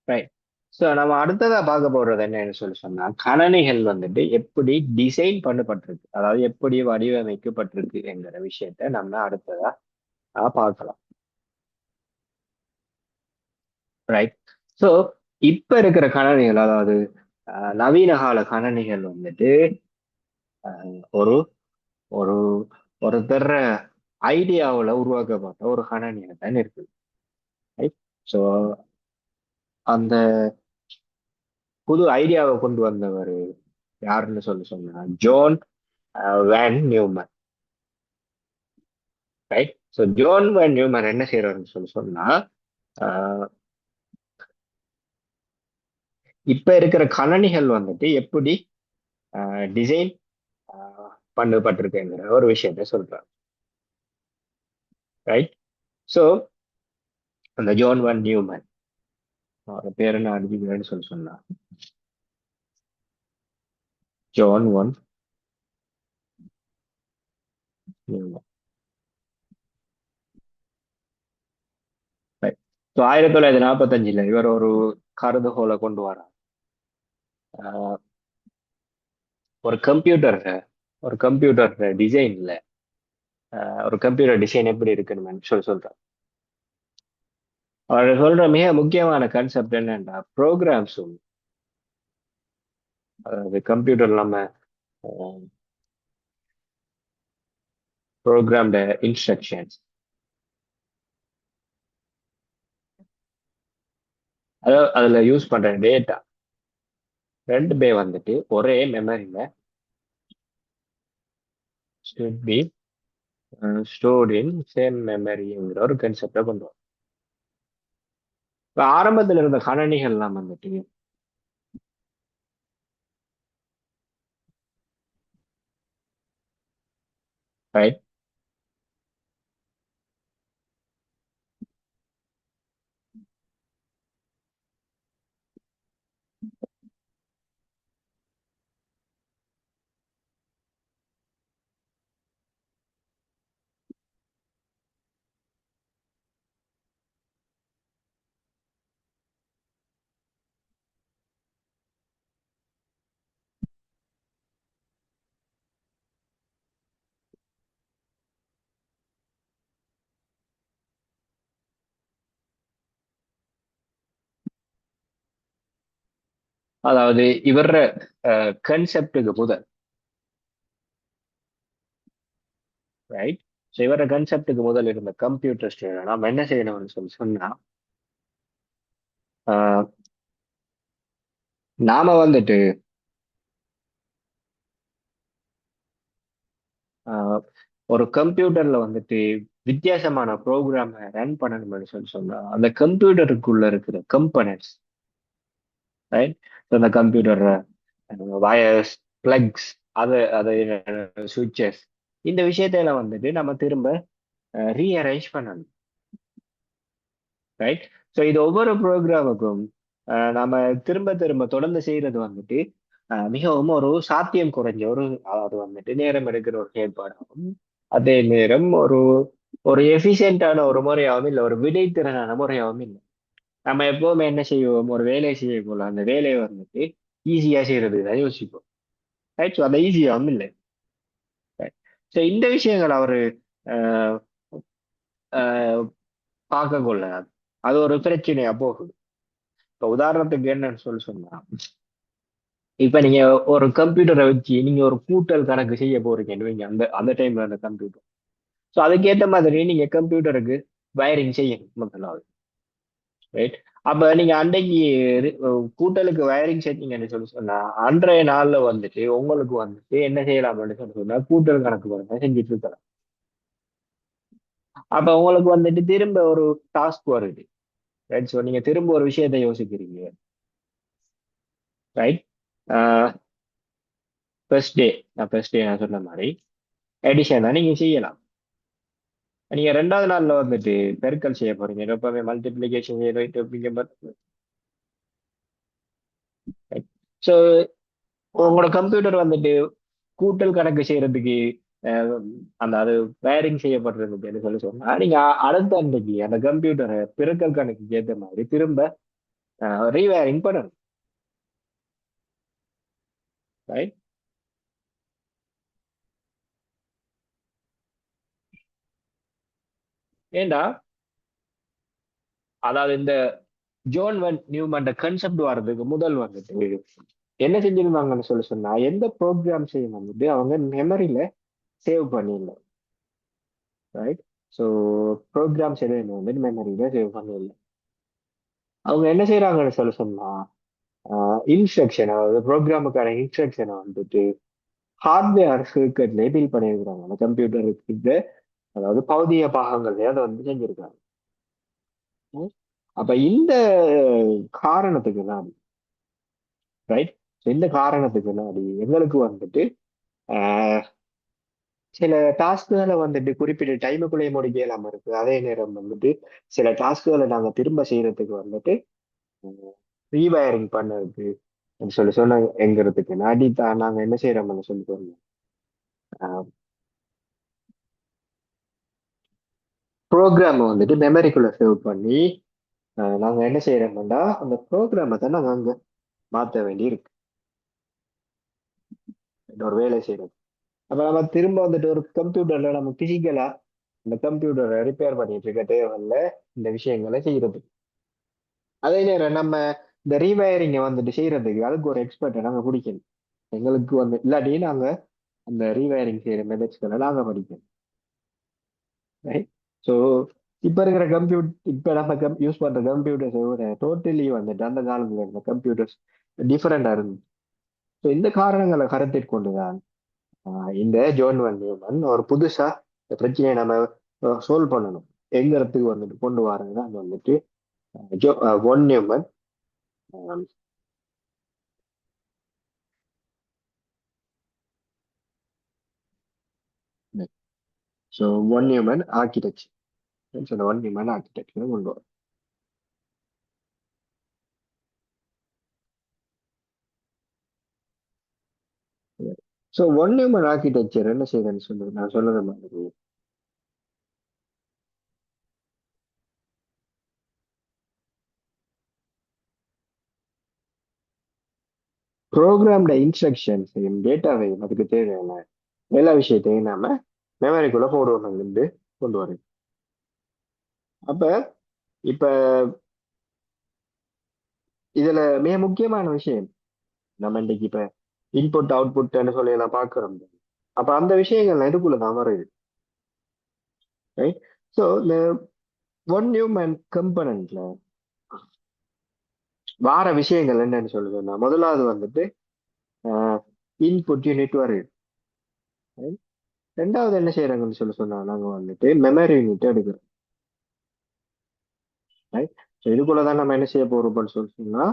ரைட். ஸோ நம்ம அடுத்ததா பார்க்க போறது என்னன்னு சொன்னா கணனிகள் வந்துட்டு எப்படி டிசைன் பண்ணப்பட்டிருக்கு, அதாவது எப்படி வடிவமைக்கப்பட்டிருக்கு என்கிற விஷயத்த நம்ம அடுத்ததா பார்க்கலாம். ரைட். ஸோ இப்ப இருக்கிற கணனிகள், அதாவது நவீன கால கணனிகள் வந்துட்டு ஒரு ஒரு ஒரு பெற ஐடியாவுல உருவாக்கப்பட்ட ஒரு கணனியாக தான் இருக்குது. ஸோ அந்த புது ஐடியாவை கொண்டு வந்தவர் யாருன்னு சொன்னா John von Neumann. Right. So John von Neumann என்ன செய்யறாருன்னு சொன்னா ஆஹ், இப்ப இருக்கிற கணனிகள் வந்துட்டு எப்படி டிசைன் பண்ணப்பட்டிருக்குங்கிற ஒரு விஷயத்த சொல்றாரு. ரைட். ஸோ அந்த ஜோன் வேன் நியூமன் அவர் பேர் என்ன அடிச்சுக்கிறேன்னு சொன்னா John von Neumann. Right. So 1945 இவர் ஒரு கருதுகோளை கொண்டு வரார். ஆஹ், ஒரு கம்ப்யூட்டர் டிசைன்ல ஒரு கம்ப்யூட்டர் டிசைன் எப்படி இருக்குன்னு சொல்றார். அவர் சொல்ற மிக முக்கியமான கான்செப்ட் என்னன்னா ப்ரோக்ராம்ஸும், அதாவது கம்ப்யூட்டர் நம்ம ப்ரோக்ராம்ட இன்ஸ்ட்ரக்ஷன்ஸ், அதாவது அதுல யூஸ் பண்ற டேட்டா ரெண்டுமே வந்துட்டு ஒரே மெமரியில should be stored in same memoryங்கிற ஒரு கான்செப்டை கொண்டு வரும். இப்ப ஆரம்பத்துல இருந்த கணனிகள்லாம் வந்துட்டு ரைட், அதாவது இவர கன்செப்டுக்கு முதல், ரைட். ஸோ இவர கன்செப்டுக்கு முதல் இருந்த கம்ப்யூட்டர் நம்ம என்ன செய்யணும்னு சொன்னா ஆஹ், நாம வந்துட்டு ஆஹ், ஒரு கம்ப்யூட்டர்ல வந்துட்டு வித்தியாசமான ப்ரோக்ராம் ரன் பண்ணணும்னு சொன்னா அந்த கம்ப்யூட்டருக்குள்ள இருக்கிற கம்பனன்ட்ஸ், ரைட். அந்த கம்ப்யூட்டர் வயர்ஸ், பிளக்ஸ், அது சுவிட்சஸ், இந்த விஷயத்தையெல்லாம் வந்துட்டு நம்ம திரும்ப ரீஅரேஞ்ச் பண்ணணும். ரைட். ஸோ இது ஒவ்வொரு ப்ரோக்ராமுக்கும் நம்ம திரும்ப திரும்ப தொடர்ந்து செய்யறது வந்துட்டு மிகவும் ஒரு சாத்தியம் குறைஞ்ச ஒரு, அதாவது வந்துட்டு நேரம் எடுக்கிற ஒரு செயல்பாடாகும். அதே நேரம் ஒரு ஒரு எஃபிஷியன்டான ஒரு முறையாகவும் இல்லை, ஒரு விடைத்திறனான முறையாகவும் இல்லை. நம்ம எப்பவுமே என்ன செய்வோம், ஒரு வேலையை செய்ய போல அந்த வேலையை வந்துட்டு ஈஸியா செய்யறதுக்கு தான் யோசிப்போம். ரைட். ஸோ அந்த ஈஸியாகவும் இல்லை. ஸோ இந்த விஷயங்கள் அவரு அஹ், அஹ், பார்க்க கொள்ள அது ஒரு பிரச்சனையா போகுது. இப்போ உதாரணத்துக்கு என்னன்னு சொன்னா இப்ப நீங்க ஒரு கம்ப்யூட்டரை வச்சு நீங்க ஒரு கூட்டல் கணக்கு செய்ய போறீங்கன்னு வைங்க, அந்த அந்த டைம்ல அந்த கம்ப்யூட்டர். ஸோ அதுக்கேற்ற மாதிரி நீங்க கம்ப்யூட்டருக்கு வயரிங் செய்யணும் முதலாவது. ரைட். அப்ப நீங்க அன்றைக்கு கூட்டலுக்கு வயரிங் செஞ்சீங்கன்னு சொன்னா அன்றைய நாள்ல வந்துட்டு உங்களுக்கு வந்துட்டு என்ன செய்யலாம்னு சொன்னா கூட்டல் கணக்கு பாருங்க செஞ்சுட்டு இருக்கலாம். அப்ப உங்களுக்கு வந்துட்டு திரும்ப ஒரு டாஸ்க் வருது. ரைட். ஸோ நீங்க திரும்ப ஒரு விஷயத்தை யோசிக்கிறீங்க. ரைட். ஃபர்ஸ்ட் டே நான் சொன்ன மாதிரி எடிஷனை நீங்க செய்யலாம். நீங்க ரெண்டாவது நாள்ல வந்துட்டு பெருக்கல் செய்ய போறீங்க, எப்பவுமே மல்டிப்ளிகேஷன் செய்யறீங்க. ஸோ உங்களோட கம்ப்யூட்டர் வந்துட்டு கூட்டல் கணக்கு செய்யறதுக்கு அஹ், அந்த அது வயரிங் செய்யப்படுறதுக்கு சொன்னா நீங்க அடுத்த அன்னைக்கு அந்த கம்ப்யூட்டரை பெருக்கல் கணக்குக்கு ஏற்ற மாதிரி திரும்ப ரீவயரிங் பண்ணணும். ரைட். ஏண்டா, அதாவது இந்த ஜோன் நியூமன் கன்செப்ட் வர்றதுக்கு முதல் வந்துட்டு என்ன செஞ்சிருந்தாங்கன்னு சொன்னா எந்த ப்ரோக்ராம்ஸையும் வந்துட்டு அவங்க மெமரியில சேவ் பண்ணிடல. ரைட். ஸோ ப்ரோக்ராம்ஸ் எதுவும் வந்துட்டு மெமரியில சேவ் பண்ணிடல. அவங்க என்ன செய்யறாங்கன்னு சொன்னா இன்ஸ்ட்ரக்ஷன், அதாவது ப்ரோக்ராமுக்கான இன்ஸ்ட்ரக்ஷனை வந்துட்டு ஹார்ட்வேர் சர்க்கியூட்லேயே பில் பண்ணியிருக்கிறாங்க. அந்த கம்ப்யூட்டருக்கு அதாவது பௌதிக பாகங்கள்லயே அதை வந்து செஞ்சிருக்காங்க. ம். அப்ப இந்த காரணத்துக்கு தான், ரைட், இந்த காரணத்துக்கு முன்னாடி எங்களுக்கு வந்துட்டு ஆஹ், சில டாஸ்க்குகளை வந்துட்டு குறிப்பிட்ட டைமுக்குள்ளேயே முடிக்க இல்லாம இருக்கு. அதே நேரம் வந்துட்டு சில டாஸ்க்குகளை நாங்க திரும்ப செய்யறதுக்கு வந்துட்டு ரீவயரிங் பண்ணதுக்கு சொல்லி எங்கிறதுக்கு நாடி தான் நாங்க என்ன செய்யறோம்னு சொல்லி சொன்னோம். ப்ரோக்ராமை வந்துட்டு மெமரிக்குள்ள சேவ் பண்ணி நாங்க என்ன செய்யறோம்னா அந்த ப்ரோக்ராமை தான் நாங்க அங்க மாற்ற வேண்டி இருக்கு. ஒரு வேலை செய்யறது. அப்ப நம்ம திரும்ப வந்துட்டு ஒரு கம்ப்யூட்டர்ல நம்ம பிசிக்கலா இந்த கம்ப்யூட்டரை ரிப்பேர் பண்ணிட்டு இருக்க தேவையில்ல இந்த விஷயங்களை செய்யறது. அதே நேரம் நம்ம இந்த ரீவயரிங்கை வந்துட்டு செய்யறதுக்கு அதுக்கு ஒரு எக்ஸ்பர்ட்டை நாங்க பிடிக்கணும். எங்களுக்கு வந்து இல்லாட்டி நாங்க அந்த ரீவயரிங் செய்யற மெத்தட்ஸ்களை நாங்க படிக்கணும். ரைட். ஸோ இப்ப இருக்கிற இப்ப நம்ம யூஸ் பண்ற கம்ப்யூட்டர்ஸ் விட டோட்டலி வந்துட்டு அந்த காலத்துல இருந்த கம்ப்யூட்டர்ஸ் டிஃபரெண்டா இருந்துச்சு. ஸோ இந்த காரணங்களை கருத்தில் கொண்டுதான் இந்த ஜோன் வன் நியூமன் ஒரு புதுசா இந்த பிரச்சனையை நம்ம சால்வ் பண்ணணும் எங்கிறதுக்கு வந்துட்டு கொண்டு வராங்க. அது வந்துட்டு John von Neumann. So von Neumann architecture. So von Neumann architecture கொண்டு வரும். ஸோ ஒன் நியூமன் ஆர்கிடெக்சர் என்ன செய்யுதுன்னு சொல்லுது நான் சொன்னது மாதிரி ப்ரோக்ராம்ட இன்ஸ்ட்ரக்ஷன்ஸையும் டேட்டாவையும் அதுக்கு தேவையான எல்லா விஷயத்தையும் நாம மெமரிக்குள்ள போடுவோம் இருந்து கொண்டு வரும். அப்ப இப்ப இதுல மிக முக்கியமான விஷயம் நம்ம இன்னைக்கு இப்ப இன்புட் அவுட்புட்னு சொல்லி எல்லாம் பாக்குறோம். அப்ப அந்த விஷயங்கள் இதுக்குள்ளதான் வருது. ரைட். ஸோ இந்த ஒன் நியூமன் கம்பனன்ட்ல வார விஷயங்கள் என்னன்னு சொல்லுதுன்னா முதலாவது வந்துட்டு இன்புட் யூனிட் வருது. Right? ரெண்டாவது என்ன செய்யறாங்கன்னு சொன்னா நாங்க வந்துட்டு மெமரி யூனிட் எடுக்கிறோம். ரைட். ஸோ இதுக்குள்ளதான் நம்ம என்ன செய்ய போறோம்னு சொன்னா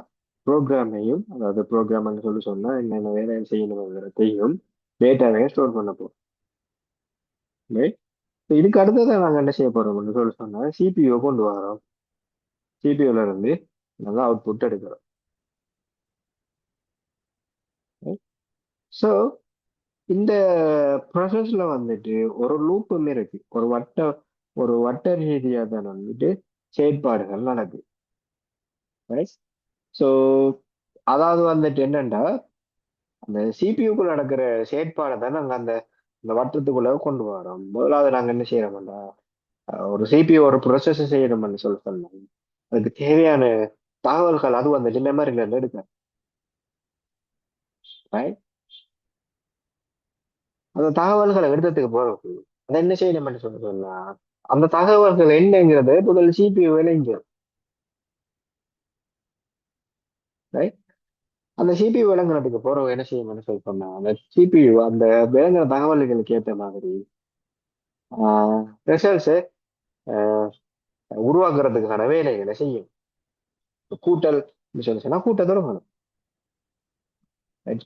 ப்ரோக்ராமையும், அதாவது ப்ரோக்ராம்னு சொன்னா என்னென்ன வேலை செய்யணுங்கிறதையும் டேட்டாவையும் ஸ்டோர் பண்ண போறோம். ரைட். இதுக்கு அடுத்ததான் நாங்க என்ன செய்ய போறோம்னு சொன்னா சிபியூ கொண்டு வரோம். சிபியூல இருந்து நாங்க அவுட்புட் எடுக்கிறோம். ஸோ இந்த ப்ராசஸ்ல வந்துட்டு ஒரு லூப்புமே இருக்கு. ஒரு வட்ட ரீதியா தான் வந்துட்டு செயற்பாடுகள் நடக்குது. ஸோ அதாவது வந்துட்டு என்னன்னா அந்த சிபியூக்குள்ள நடக்கிற செயற்பாடை தான் நாங்க அந்த இந்த வட்டத்துக்குள்ள கொண்டு வரோம். முதலாவது நாங்க என்ன செய்யறோம்னா ஒரு சிபியூ ஒரு ப்ரொசஸ் செய்யணும்னு சொன்னோம். அதுக்கு தேவையான தகவல்கள் அது வந்துட்டு மெமரியில இருந்து எடுக்க. Right? அந்த தகவல்களை எடுத்ததுக்கு போறது அதை என்ன செய்யணும்னு சொன்னா அந்த தகவல்கள் என்னங்கிறது முதல் சிபியூ விளைஞ்சு. ரைட். அந்த சிபியூ விளங்குறதுக்கு போறவங்க என்ன செய்யணும்னு சொன்னா அந்த சிபியூ அந்த விளங்குற தகவல்களுக்கு ஏற்ற மாதிரி ரிசல்ட்ஸ் உருவாக்குறதுக்கான வேலைகளை செய்யும். கூட்டல் சொன்னா கூட்ட தொடங்கணும்.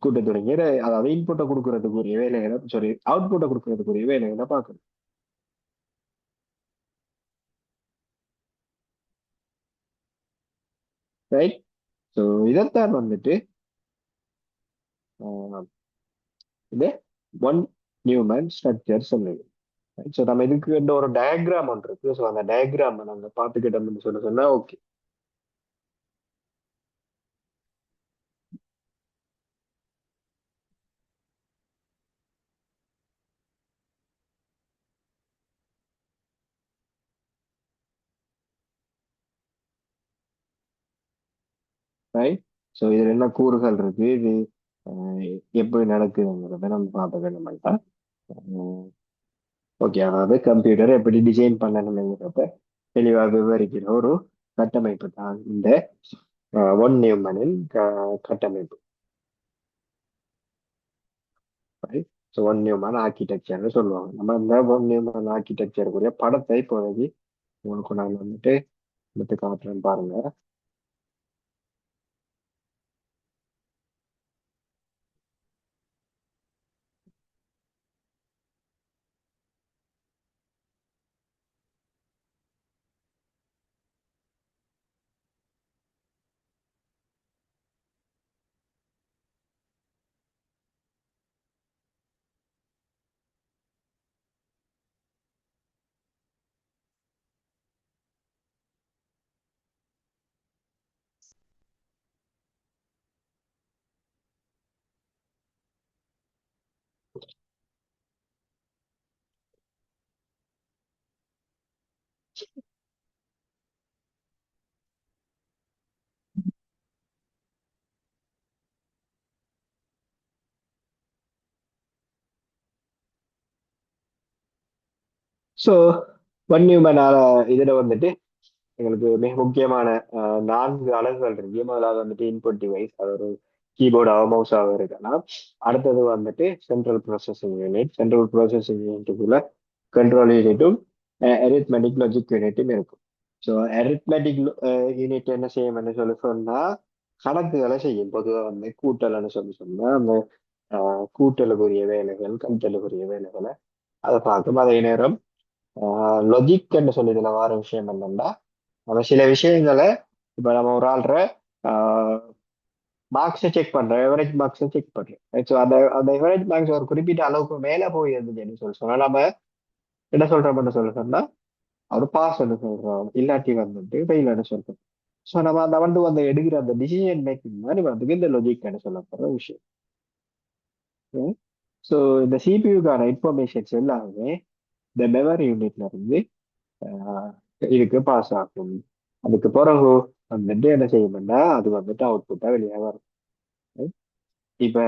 கூட்ட தொடங்கி அதாவது இன்புட்டை கொடுக்கறதுக்குரிய வேலைகளை, சாரி அவுட்புட்டை கொடுக்கறதுக்குரிய வேலைகளை பார்க்கணும். ரைட். ஸோ இதைத்தான் வந்துட்டு ஆஹ், இது ஒன் நியூமன் ஸ்ட்ரக்சர் சொல்லுது. ஸோ நம்ம இதுக்கு ஒரு டயக்ராம் ஒன்று இருக்கு. ஸோ அந்த டயக்ராம் நம்ம பார்த்துக்கிட்டோம்னு சொன்னா ஓகே. ரைட். ஸோ இதுல என்ன கூறுகள் இருக்கு, இது அஹ், எப்படி நடக்குதுங்கிறத நம்ம பார்க்க வேணும்னா, ஓகே, அதாவது கம்ப்யூட்டர் எப்படி டிசைன் பண்ணணுங்கிறத தெளிவாக விவரிக்கிற ஒரு கட்டமைப்பு தான் இந்த ஒன் நியூமனின் கட்டமைப்பு. ஸோ ஒன் நியூமன் ஆர்கிடெக்சர்னு சொல்லுவாங்க. நம்ம இந்த ஒன் நியூமன் ஆர்கிடெக்சருக்குரிய படத்தை இப்போதைக்கு உங்களுக்கு நான் வந்துட்டு எடுத்து காட்டுறேன் பாருங்க. ஸோ ஒன் நியூமன் இதுல வந்துட்டு எங்களுக்கு மிக முக்கியமான நான்கு அலகுகள் இருக்கு. முதலாவது வந்துட்டு இன்புட் டிவைஸ், அது ஒரு கீபோர்டாவோ மவுஸாவோ இருக்கலாம். அடுத்தது வந்துட்டு central processing unit. Central processing யூனிட்டுக்குள்ள கண்ட்ரோல் யூனிட்டும் அரித்மெட்டிக் லாஜிக் யூனிட்டும் இருக்கும். ஸோ அரித்மெட்டிக் யூனிட் என்ன செய்யும் சொல்லி சொன்னா கணக்குகளை செய்யும். பொதுவாக வந்து கூட்டல்னு சொன்னா அந்த கூட்டலுக்குரிய வேலைகள், கழித்தலுக்குரிய வேலைகளை அதை பார்க்கும். அதே நேரம் லொஜிக் என்று சொல்லி இதுல வர விஷயம் என்னன்னா, நம்ம சில விஷயங்களை இப்ப நம்ம ஒரு ஆள்ற மார்க்ஸை செக் பண்றோம், எவரேஜ் மார்க்ஸை செக் பண்றோம். ஸோ அந்த அந்த எவரேஜ் மார்க்ஸ் ஒரு குறிப்பிட்ட அளவுக்கு மேல போய் இருந்துச்சுன்னு சொல்லி சொன்னா நம்ம என்ன சொல்றோம்னு சொல்லி சொன்னா அவர் பாஸ் சொல்றோம், இல்லாட்டி வந்துட்டு ஃபெயில்னு சொல்றோம். ஸோ நம்ம அந்த வந்து எடுக்கிற அந்த டிசிஷன் மேக்கிங் மாதிரி வந்து இந்த லொஜிக் சொல்லப்படுற விஷயம். ஸோ இந்த சிபியூக்கான இன்ஃபர்மேஷன்ஸ் எல்லாமே இந்த மெமரி யூனிட்ல இருந்து ஆஹ், இதுக்கு பாஸ் ஆகும். அதுக்கு பிறகு வந்துட்டு என்ன செய்யணும்னா அது வந்துட்டு அவுட்புட்டா வெளியாக வரும். இப்ப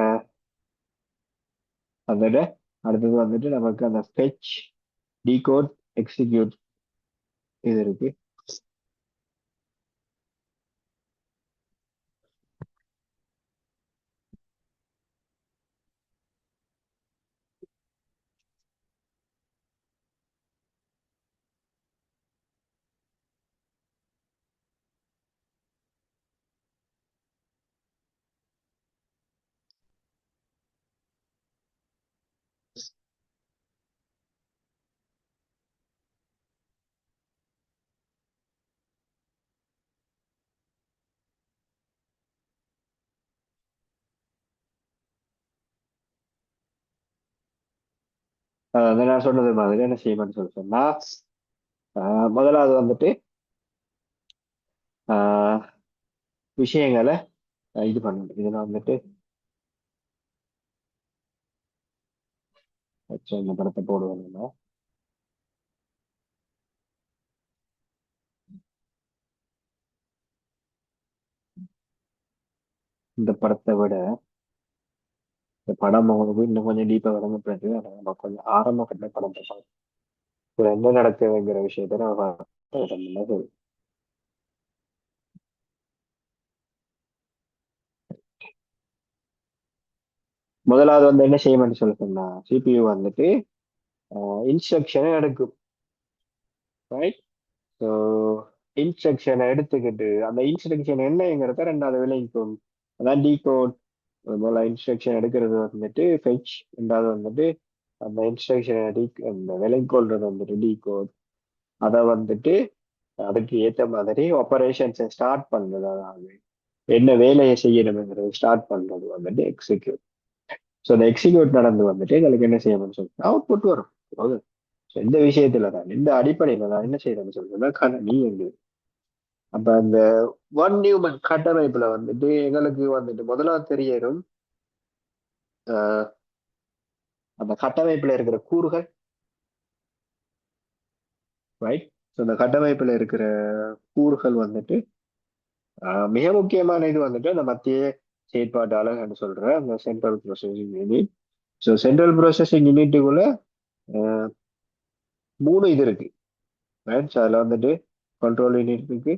அதோட அடுத்தது வந்துட்டு நமக்கு அந்த ஃபெச், டீகோட், எக்ஸிக்யூட் இது இருக்கு. அதாவது நான் சொன்னது மாதிரி என்ன செய்யணும்னு சொல்லி சொன்னா முதலாவது வந்துட்டு ஆஹ், விஷயங்களை இது பண்ணணும். இதுல வந்துட்டு இந்த படத்தை போடுவாங்க. இந்த படத்தை விட இந்த படம் உங்களுக்கு இன்னும் கொஞ்சம் டீப்பா விளங்கப்படுது. ஆனா நம்ம கொஞ்சம் ஆரம்ப கட்ட படத்தை பார்க்கணும். இதுல என்ன நடக்குதுங்கிற விஷயத்த நம்ம பார்க்கணும். முதலாவது வந்து என்ன செய்யணும்னு சொல்லி சொன்னா சிபியு வந்துட்டு இன்ஸ்ட்ரக்ஷனை எடுக்கும். ரைட். ஸோ இன்ஸ்ட்ரக்ஷனை எடுத்துக்கிட்டு அந்த இன்ஸ்ட்ரக்ஷன் என்னங்கிறத ரெண்டாவது விளைவிக்கும். அதான் டீகோட். முதல்ல இன்ஸ்ட்ரக்ஷன் எடுக்கிறது வந்துட்டு ஃபெச், ரெண்டாவது வந்துட்டு அந்த இன்ஸ்ட்ரக்ஷனை அந்த விலை கொள்றது வந்துட்டு டீகோட். அதை வந்துட்டு அதுக்கு ஏற்ற மாதிரி ஆபரேஷன்ஸை ஸ்டார்ட் பண்றது, அதாவது என்ன வேலையை செய்யணுங்கிறது ஸ்டார்ட் பண்றது வந்துட்டு எக்ஸிக்யூட். ஸோ அந்த எக்ஸிக்யூட் நடந்து வந்துட்டு எங்களுக்கு என்ன செய்யணும்னு சொல்லிட்டு அவுட்புட் வரும். அவ்வளவுதான். So இந்த விஷயத்துல தான், இந்த அடிப்படையில தான் என்ன செய்யணும்னு சொல்றதுன்னா கணனி எங்கு. அப்ப அந்த ஒன் நியூமன் கட்டமைப்புல வந்துட்டு எங்களுக்கு வந்துட்டு முதலாவது தெரியணும் ஆஹ் அந்த கட்டமைப்புல இருக்கிற கூறுகள். ரைட். ஸோ அந்த கட்டமைப்புல இருக்கிற கூறுகள் வந்துட்டு மிக முக்கியமான இது வந்துட்டு அந்த மத்திய செயற்பாட்டாளர் சொல்ற அந்த central processing unit. So central processing யூனிட்டுக்குள்ள மூணு இது இருக்கு. ரைட், அதில் வந்துட்டு கண்ட்ரோல் யூனிட் இருக்கு.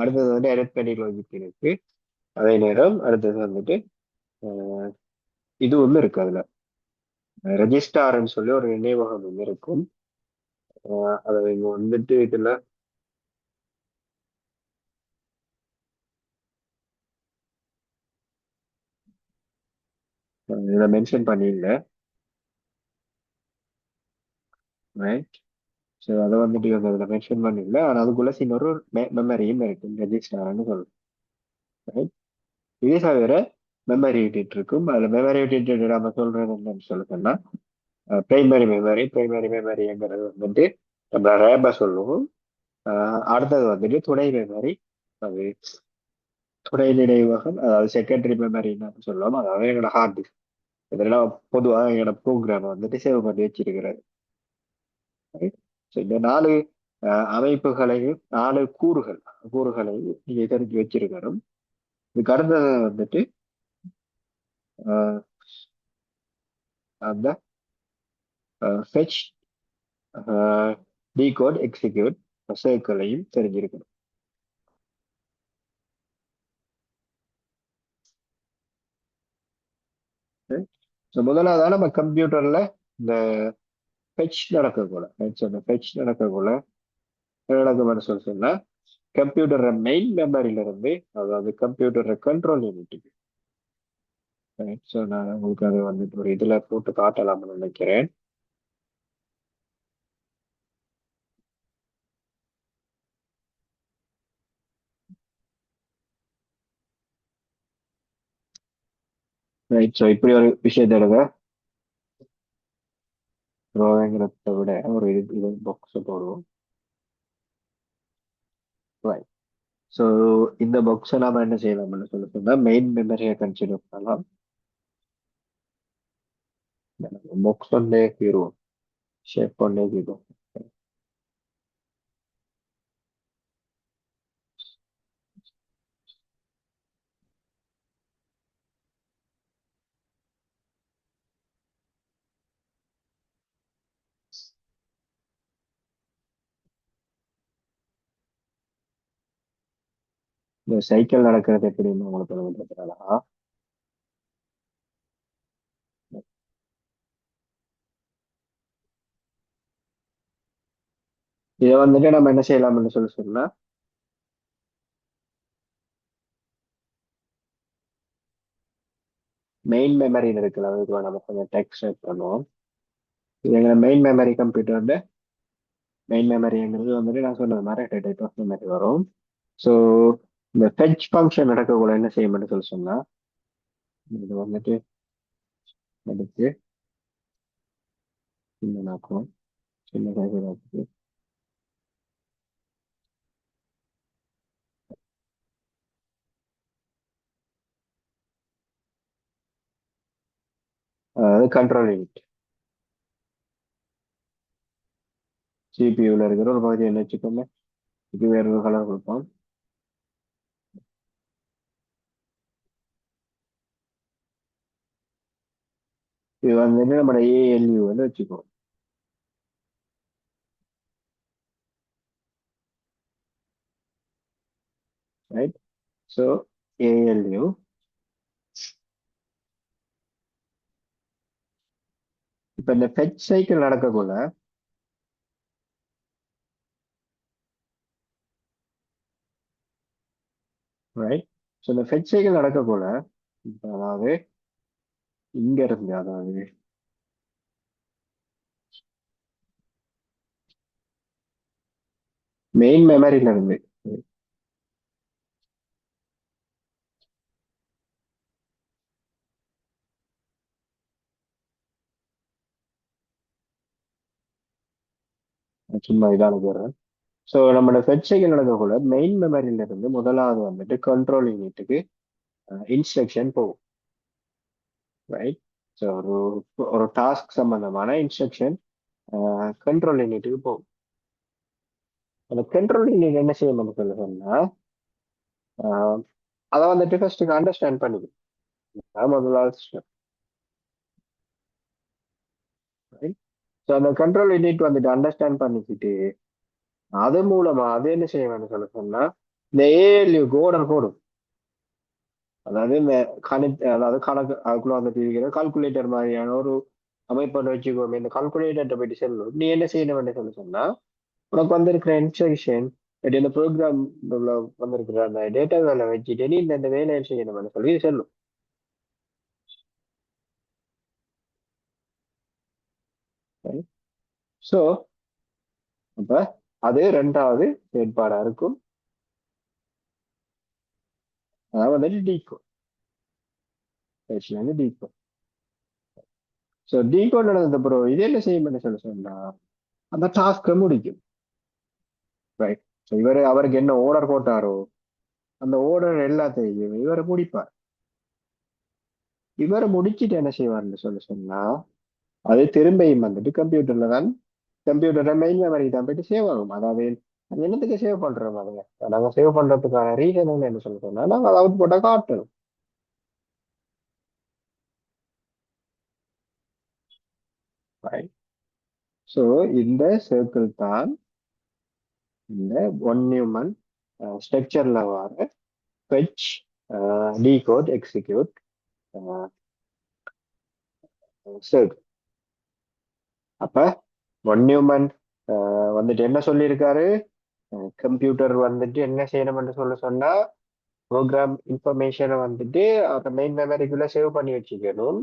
அடுத்தது வந்து எலக்ட்ரானிக் லாஜிக் இருக்கு. அதே நேரம் அடுத்தது வந்துட்டு ஆஹ் இது ஒன்று இருக்கு. அதுல ரெஜிஸ்டார்னு சொல்லி ஒரு நினைவகம் ஒன்று இருக்கும். அதை இங்க வந்துட்டு இதுல இதை மென்ஷன் பண்ணிடல. ரைட், ஸோ அதை வந்துட்டு இவங்க இதில் மென்ஷன் பண்ணிடல. ஆனால் அதுக்குள்ள இன்னொரு மெமரியும் இருக்கு, ரெஜிஸ்டார்னு சொல்லுவோம். ரைட், இதே தவிர மெமரி யூனிட் இருக்கும். அதில் மெமரி யூனிட் நம்ம சொல்றது என்னன்னு சொல்லுங்கன்னா பிரைமரி மெமரிங்கிறது வந்துட்டு நம்ம ரேப சொல்லுவோம். அடுத்தது வந்துட்டு துணை மெமரி, அது துணை நினைவகம், அதாவது செகண்டரி மெமரின்னு சொல்லுவோம். அதாவது எங்களோட ஹார்ட் டிஸ்க். இதெல்லாம் பொதுவாக எங்களோட ப்ரோக்ராம் வந்துட்டு சேவ் பண்ணி வச்சிருக்கிறது. ஸோ இந்த நாலு அமைப்புகளையும் நாலு கூறுகளையும் நீங்க தெரிஞ்சு வச்சிருக்கணும். இதுக்கு அடுத்தது வந்துட்டு அஹ், அந்த ஃபெச், டீகோட், எக்ஸிக்யூட் சர்க்கிளையும் தெரிஞ்சிருக்கணும். ஸோ முதலாவதாக நம்ம கம்ப்யூட்டர்ல இந்த ஃபெச் நடக்கக்கூட அந்த ஃபெச் நடக்கக்கூட நடக்கும்னு சொன்னா கம்ப்யூட்டர் மெயின் மெமரியில இருந்து, அதாவது கம்ப்யூட்டர் கண்ட்ரோல் யூனிட்டுக்கு. ஸோ நான் உங்களுக்கு அதை வந்துட்டு ஒரு இதுல போட்டு காட்டலாம்னு நினைக்கிறேன். ரைட், ஸோ இப்படி ஒரு விஷயத்தை எடுங்க. ரோங்கிறத விட ஒரு இது பாக்ஸ் போடுவோம். ரைட், ஸோ இந்த பாக்ஸை நாம என்ன செய்யலாம்னு சொன்னா மெயின் மெமரியை கன்சிடர் பண்ணலாம். பாக்ஸ் ஒன்னே தீருவோம், ஷேப் ஒன்னே தீருவோம். இந்த சைக்கிள் நடக்கிறது எப்படின்னு உங்களுக்கு விளங்குறதுனால இதை வந்துட்டு நம்ம என்ன செய்யலாம்னு சொன்னா மெயின் மெமரின்னு இருக்குல்ல, அதுக்கு நம்ம கொஞ்சம் டெக்ஸ்ட் செட் பண்ணுவோம். இது எங்க மெயின் மெமரி கம்ப்யூட்டர் மெயின் மெமரிங்கிறது வந்துட்டு நான் சொன்னது மாதிரி 2 டைப் ஆஃப் மெமரி வரும். ஸோ இந்த ஃபெச் ஃபங்க்ஷன் நடக்கக்கூட என்ன செய்யணும்னு சொன்னா இது வந்துட்டு எடுத்து சின்னதாக்கும், சின்னதாக அதாவது கண்ட்ரோல் யூனிட் சிபியூல இருக்கிற ஒரு பகுதி என்ன வச்சுக்கோங்க, இது வேற ஒரு கலர் கொடுப்போம். இது வந்துட்டு நம்ம ஏஎல்யூ வந்து வச்சுக்கோம். ரைட், ஸோ ஏஎல்யூ இப்போ இந்த ஃபெச் சைக்கிள் நடக்கக்குள்ள ரைட், ஸோ இந்த ஃபெச் சைக்கிள் நடக்கக்குள்ள அதாவது இங்க இருந்து, அதாவது மெயின் மெமரியில இருந்து சும்மா இதான போடுறேன். ஸோ நம்மளோட ஃபெச் சைக்கிள் நடக்கக்குள்ள மெயின் மெமரியில இருந்து முதலாவது வந்துட்டு கண்ட்ரோல் யூனிட்டுக்கு இன்ஸ்ட்ரக்ஷன் போகும். ரைட், ஸோ ஒரு ஒரு டாஸ்க் சம்பந்தமான இன்ஸ்ட்ரக்ஷன் கண்ட்ரோல் யூனிட்டுக்கு போகும். அந்த கண்ட்ரோல் யூனிட் என்ன செய்யணும்னு சொல்லி சொன்னா ஆஹ் அதை வந்துட்டு ஃபர்ஸ்ட் அண்டர்ஸ்டாண்ட் பண்ணிக்கணும். அது முதலாவது ஸ்டெப். ஸோ அந்த கண்ட்ரோல் யூனிட் வந்துட்டு அண்டர்ஸ்டாண்ட் பண்ணிக்கிட்டு அது மூலமா அது என்ன செய்ய வேணும்னு சொல்ல சொன்னா இந்த ஏஎல்யூ கோடன் கோடும். அதாவது இந்த அதாவது கணக்கு அதுக்குள்ள வந்துட்டு இருக்கிற கால்குலேட்டர் மாதிரியான ஒரு அமைப்பு வச்சுக்கோமே. இந்த கால்குலேட்டர் போயிட்டு செல்லும் நீ என்ன செய்யணும் என்று சொல்லி சொன்னா உனக்கு வந்திருக்கிற இன்ஸ்ட்ரக்ஷன் இந்த ப்ரோக்ராம் வந்திருக்கிற அந்த டேட்டாவை வச்சுட்டு நீ இந்த வேலையை செய்யணும்னு சொல்லி செல்லும். ஸோ அப்ப அது ரெண்டாவது செயற்பாடா இருக்கும். அதாவது வந்துட்டு டீகோட். டீகோட். ஸோ டீகோட் நடந்த பிறகு இது என்ன செய்யும்னு சொல்லி சொன்னா அந்த டாஸ்கை முடிக்கும். ரைட். ஸோ அவருக்கு என்ன ஓர்டர் போட்டாரோ அந்த ஓர்டர் எல்லாத்தையும் இவரை முடிப்பார். இவரை முடிச்சிட்டு என்ன செய்வார்னு சொல்லி சொன்னா அது திரும்பியும் வந்துட்டு கம்ப்யூட்டர்ல தான் கம்ப்யூட்டர் மெயின் மெமரி தான் போயிட்டு சேவ் ஆகும். அதாவது அது என்னத்துக்கு சேவ் பண்றோம் அதுங்க நாங்க சேவ் பண்றதுக்கான ரீசன் என்ன சொல்லி சொன்னா நாங்க அதை அவுட் போட்டா காட்டணும். ஸோ இந்த சர்க்கிள் தான் இந்த ஒன் நியூமன் ஸ்ட்ரக்சர்ல வர ஃபெச் டீகோட் எக்ஸிக்யூட் சர்க்கிள். அப்ப ஒன் நியூமன் வந்துட்டு என்ன சொல்லியிருக்காரு கம்ப்யூட்டர் வந்துட்டு என்ன செய்யணும்னு சொல்ல சொன்னா ப்ரோக்ராம் இன்ஃபர்மேஷனை வந்துட்டு அந்த மெயின் மெமரிக்குள்ள சேவ் பண்ணி வச்சுக்கணும்.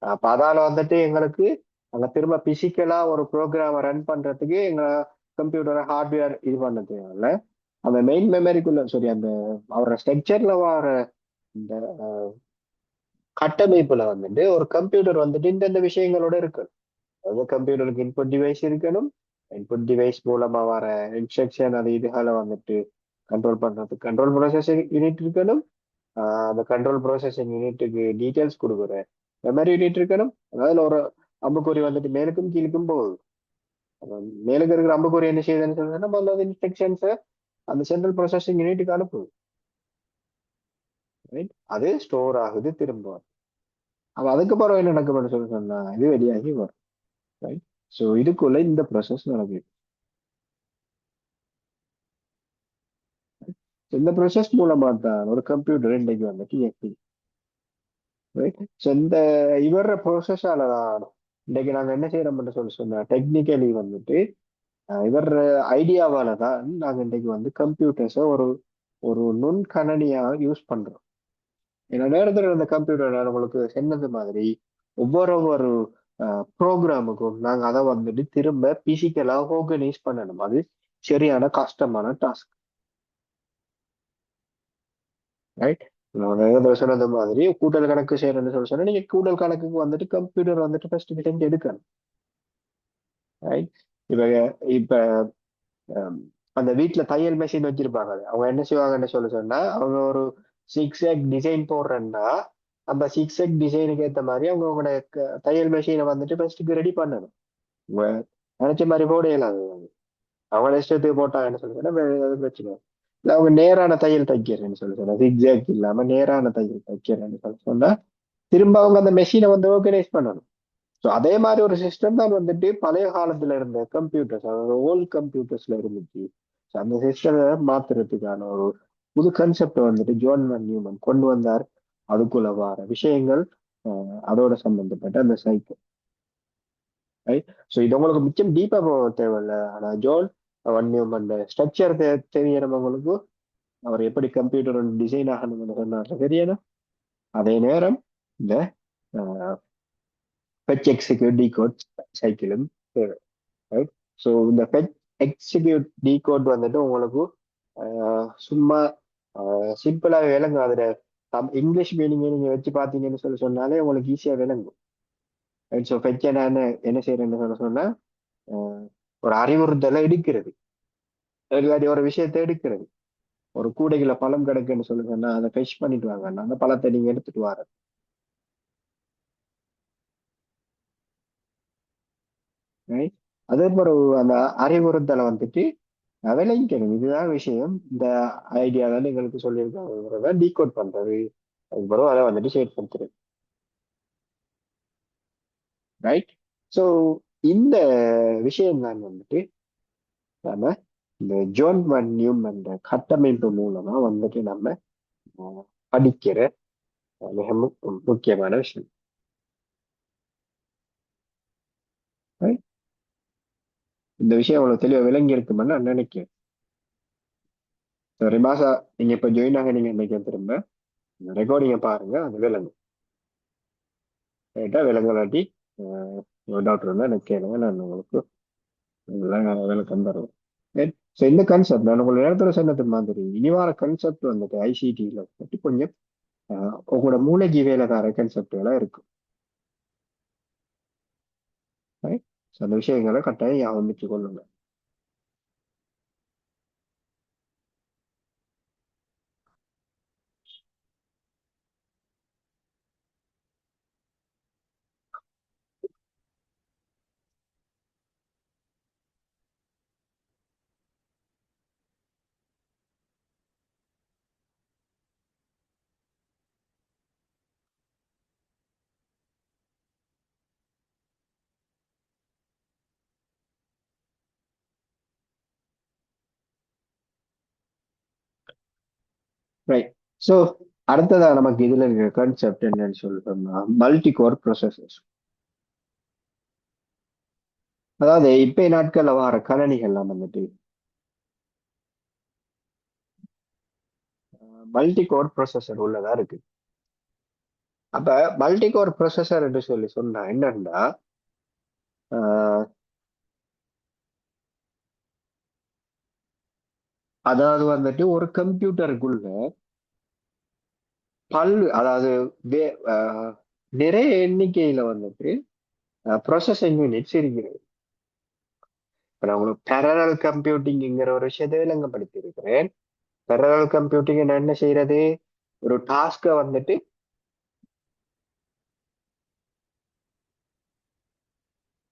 அப்ப அதால வந்துட்டு எங்களுக்கு அங்க திரும்ப பிசிக்கலா ஒரு ப்ரோக்ராமை ரன் பண்றதுக்கு எங்க கம்ப்யூட்டரை ஹார்ட்வேர் இது பண்ண தேவையில்ல. அந்த மெயின் மெமரிக்குள்ள சாரி அந்த அவரோட ஸ்ட்ரக்சர்ல வர இந்த கட்டமைப்புல வந்துட்டு ஒரு கம்ப்யூட்டர் வந்துட்டு இந்தந்த விஷயங்களோட இருக்கு. அதாவது கம்ப்யூட்டருக்கு இன்புட் டிவைஸ் இருக்கணும். இன்புட் டிவைஸ் மூலமா வர இன்ஸ்ட்ரக்ஷன் அது இதுகளை வந்துட்டு கண்ட்ரோல் பண்றதுக்கு கண்ட்ரோல் ப்ராசஸிங் யூனிட் இருக்கணும். அந்த கண்ட்ரோல் ப்ராசஸிங் யூனிட்டுக்கு டீட்டெயில்ஸ் கொடுக்குற மெமரி யூனிட் இருக்கணும். அதாவது ஒரு அம்புக்குறி வந்துட்டு மேலுக்கும் கீழுக்கும் போகுது. மேலுக்கு இருக்கிற அம்புக்குறி என்ன செய்யுதுன்னு சொல்லுன்னா முதல்ல அது இன்ஸ்ட்ரக்ஷன்ஸை அந்த சென்ட்ரல் ப்ராசஸிங் யூனிட்டுக்கு அனுப்புது. ரைட். அது ஸ்டோர் ஆகுது திரும்ப. அப்ப அதுக்கப்புறம் என்ன நடக்கும்னு சொல்லி சொன்னா இது வெளியாகி வரும். ரைட். ஸோ இதுக்குள்ள இந்த ப்ராசஸ் நடக்குது. இந்த ப்ராசஸ் மூலமா தான் ஒரு கம்ப்யூட்டர் இன்னைக்கு வந்துட்டு இயக்குது. ரைட். ஸோ இந்த இவர ப்ராசஸால தான் இன்னைக்கு நாங்க என்ன செய்யறோம்னு சொல்லி சொன்னா டெக்னிக்கலி வந்துட்டு இவர் ஐடியாவால தான் நாங்க இன்னைக்கு வந்து கம்ப்யூட்டர்ஸை ஒரு ஒரு நுண்கணனியா யூஸ் பண்றோம். ஏன்னா நேரத்தில் இந்த கம்ப்யூட்டர் நான் உங்களுக்கு சொன்னது மாதிரி ஒவ்வொரு ப்ரோக்ராமுக்கும் நாங்க அதை வந்துட்டு திரும்ப பிசிக்கலா ஆர்கனைஸ் பண்ணணும். அது சரியான கஷ்டமான டாஸ்க். ரைட். நான் சொன்னது மாதிரி கூட்டல் கணக்கு செய்யறேன்னு சொல்லி சொன்னா நீங்க கூட்டல் கணக்குக்கு வந்துட்டு கம்ப்யூட்டர் வந்துட்டு ஃபர்ஸ்ட் செஞ்சு எடுக்கணும். ரைட். இப்ப இப்ப ஹம், அந்த வீட்டுல தையல் மெஷின் வச்சிருப்பாங்க. அவங்க என்ன செய்வாங்கன்னு சொல்லி சொன்னா அவங்க ஒரு சிக்ஸ் எக் டிசைன் போடுறேன்னா அந்த சிக்ஸ் எக் டிசைனுக்கு ஏற்ற மாதிரி அவங்க அவங்களோட தையல் மெஷினை வந்துட்டு ஃபர்ஸ்ட்டுக்கு ரெடி பண்ணணும். உங்க நினைச்ச மாதிரி போட இயலாது. அவங்க இஷ்டத்துக்கு போட்டாங்கன்னு சொல்லி சொன்னா அது பிரச்சனை. இல்ல அவங்க நேரான தையல் தைக்கிறேன்னு சொல்லி சொன்னா சிக்ஸாக் இல்லாம நேரான தையல் தைக்கிறேன்னு சொல்லி சொன்னா திரும்ப அவங்க அந்த மெஷினை வந்து ஆர்கனைஸ் பண்ணணும். ஸோ அதே மாதிரி ஒரு சிஸ்டம் தான் வந்துட்டு பழைய காலத்துல இருந்த கம்ப்யூட்டர்ஸ் அதாவது ஓல்ட் கம்ப்யூட்டர்ஸ்ல இருந்துச்சு. ஸோ அந்த சிஸ்டத்தை மாத்துறதுக்கான ஒரு புது கன்செப்ட் வந்துட்டு ஜான் வான் நியூமன் கொண்டு வந்தார். அதுக்குள்ள வர விஷயங்கள் அதோட சம்பந்தப்பட்ட அந்த சைக்கிள். ரைட். ஸோ இது உங்களுக்கு மிச்சம் டீப்பா போக தேவையில்ல. ஆனா ஜான் வான் நியூமன் ஸ்ட்ரக்சர் தெரியறவங்களுக்கு அவர் எப்படி கம்ப்யூட்டர் டிசைன் ஆகணும்னு சொன்னார் தெரியணும். அதே நேரம் இந்த ஃபெச் எக்ஸிக்யூட் டிகோட் சைக்கிளும் தேவை. ரைட். ஸோ இந்த ஃபெச் எக்ஸிக்யூட் டிகோட் வந்துட்டு உங்களுக்கு சும்மா சிம்பிளா விளங்கும். அதுல இங்கிலீஷ் மீனிங் நீங்க வச்சு பார்த்தீங்கன்னு சொல்லி சொன்னாலே உங்களுக்கு ஈஸியா விளங்கும். ரைட். ஸோ ஃபெச் என்ன செய்யறேன்னு சொல்ல சொன்னா ஒரு அறிவுறுத்தலை எடுக்கிறது. இல்லாட்டி ஒரு விஷயத்தை எடுக்கிறது. ஒரு கூடைகளை பழம் கிடக்குன்னு சொல்லி சொன்னா அதை ஃபெச் பண்ணிட்டு வாங்க அந்த பழத்தை நீங்க எடுத்துட்டு வர. ரைட். அதே மாதிரி அந்த அறிவுறுத்தலை வந்துட்டு விளங்கிக்கணும், இதுதான் விஷயம். இந்த ஐடியா தான் எங்களுக்கு சொல்லியிருக்காங்க, டீகோட் பண்றது, அதுக்கப்புறம் அதை வந்துட்டு ஷேர் பண்றது. ரைட். ஸோ இந்த விஷயம் தான் வந்துட்டு நம்ம இந்த ஜோன் ஒன் நியூமன் கட்டமைப்பு மூலமா வந்துட்டு நம்ம படிக்கிற மிக முக்கியமான விஷயம். Right? இந்த விஷயம் அவ்வளவு தெளிவா விளங்கி இருக்குமென்னு நான் நினைக்கிறேன். ரிமாசா, நீங்க இப்ப ஜாயின் ஆக நீங்க நினைக்க திரும்ப ரெக்கார்டிங்க பாருங்க, அது விளங்கும். ரைட்டா? விளங்கலாட்டி டாக்டர் தான் எனக்கு கேளுங்க, நான் உங்களுக்கு எல்லாம் விளக்கம் தருவேன். ரைட். ஸோ இந்த கான்செப்ட் நான் உங்களுக்கு நேரத்தில் சொன்னது மாதிரி இனி வார கான்செப்ட் வந்துட்டு ஐசிடியில் வந்துட்டு கொஞ்சம் உங்களோட மூளைக்கு வேலை தர கான்செப்டுகளா இருக்கும். ரைட். ஸோ அந்த விஷயங்களை கட்டாயம் ஞாபகம் வச்சு கொள்ளுங்க. ரைட். ஸோ அடுத்ததா நமக்கு இதுல இருக்கிற கான்செப்ட் என்னன்னு சொல்லிட்டோம்னா மல்டி கோர் ப்ரொசஸர்ஸ். அதாவது இப்ப நாட்கள்ல வர கணனிகள்லாம் வந்துட்டு மல்டி கோர் ப்ரொசஸர் உள்ளதா இருக்கு. அப்ப மல்டி கோர் ப்ரொசஸர் என்று சொல்லி சொன்னா என்னன்னா, ஆஹ், அதாவது வந்துட்டு ஒரு கம்ப்யூட்டருக்குள்ள அதாவது நிறைய எண்ணிக்கையில வந்துட்டு ப்ராசஸிங் யூனிட்ஸ் இருக்கிறது. இப்ப நான் உங்களுக்கு பேரலல் கம்ப்யூட்டிங்கிற ஒரு விஷயத்தை விளங்கப்படுத்தி இருக்கிறேன். பேரலல் கம்ப்யூட்டிங் நான் என்ன செய்யறது, ஒரு டாஸ்கை வந்துட்டு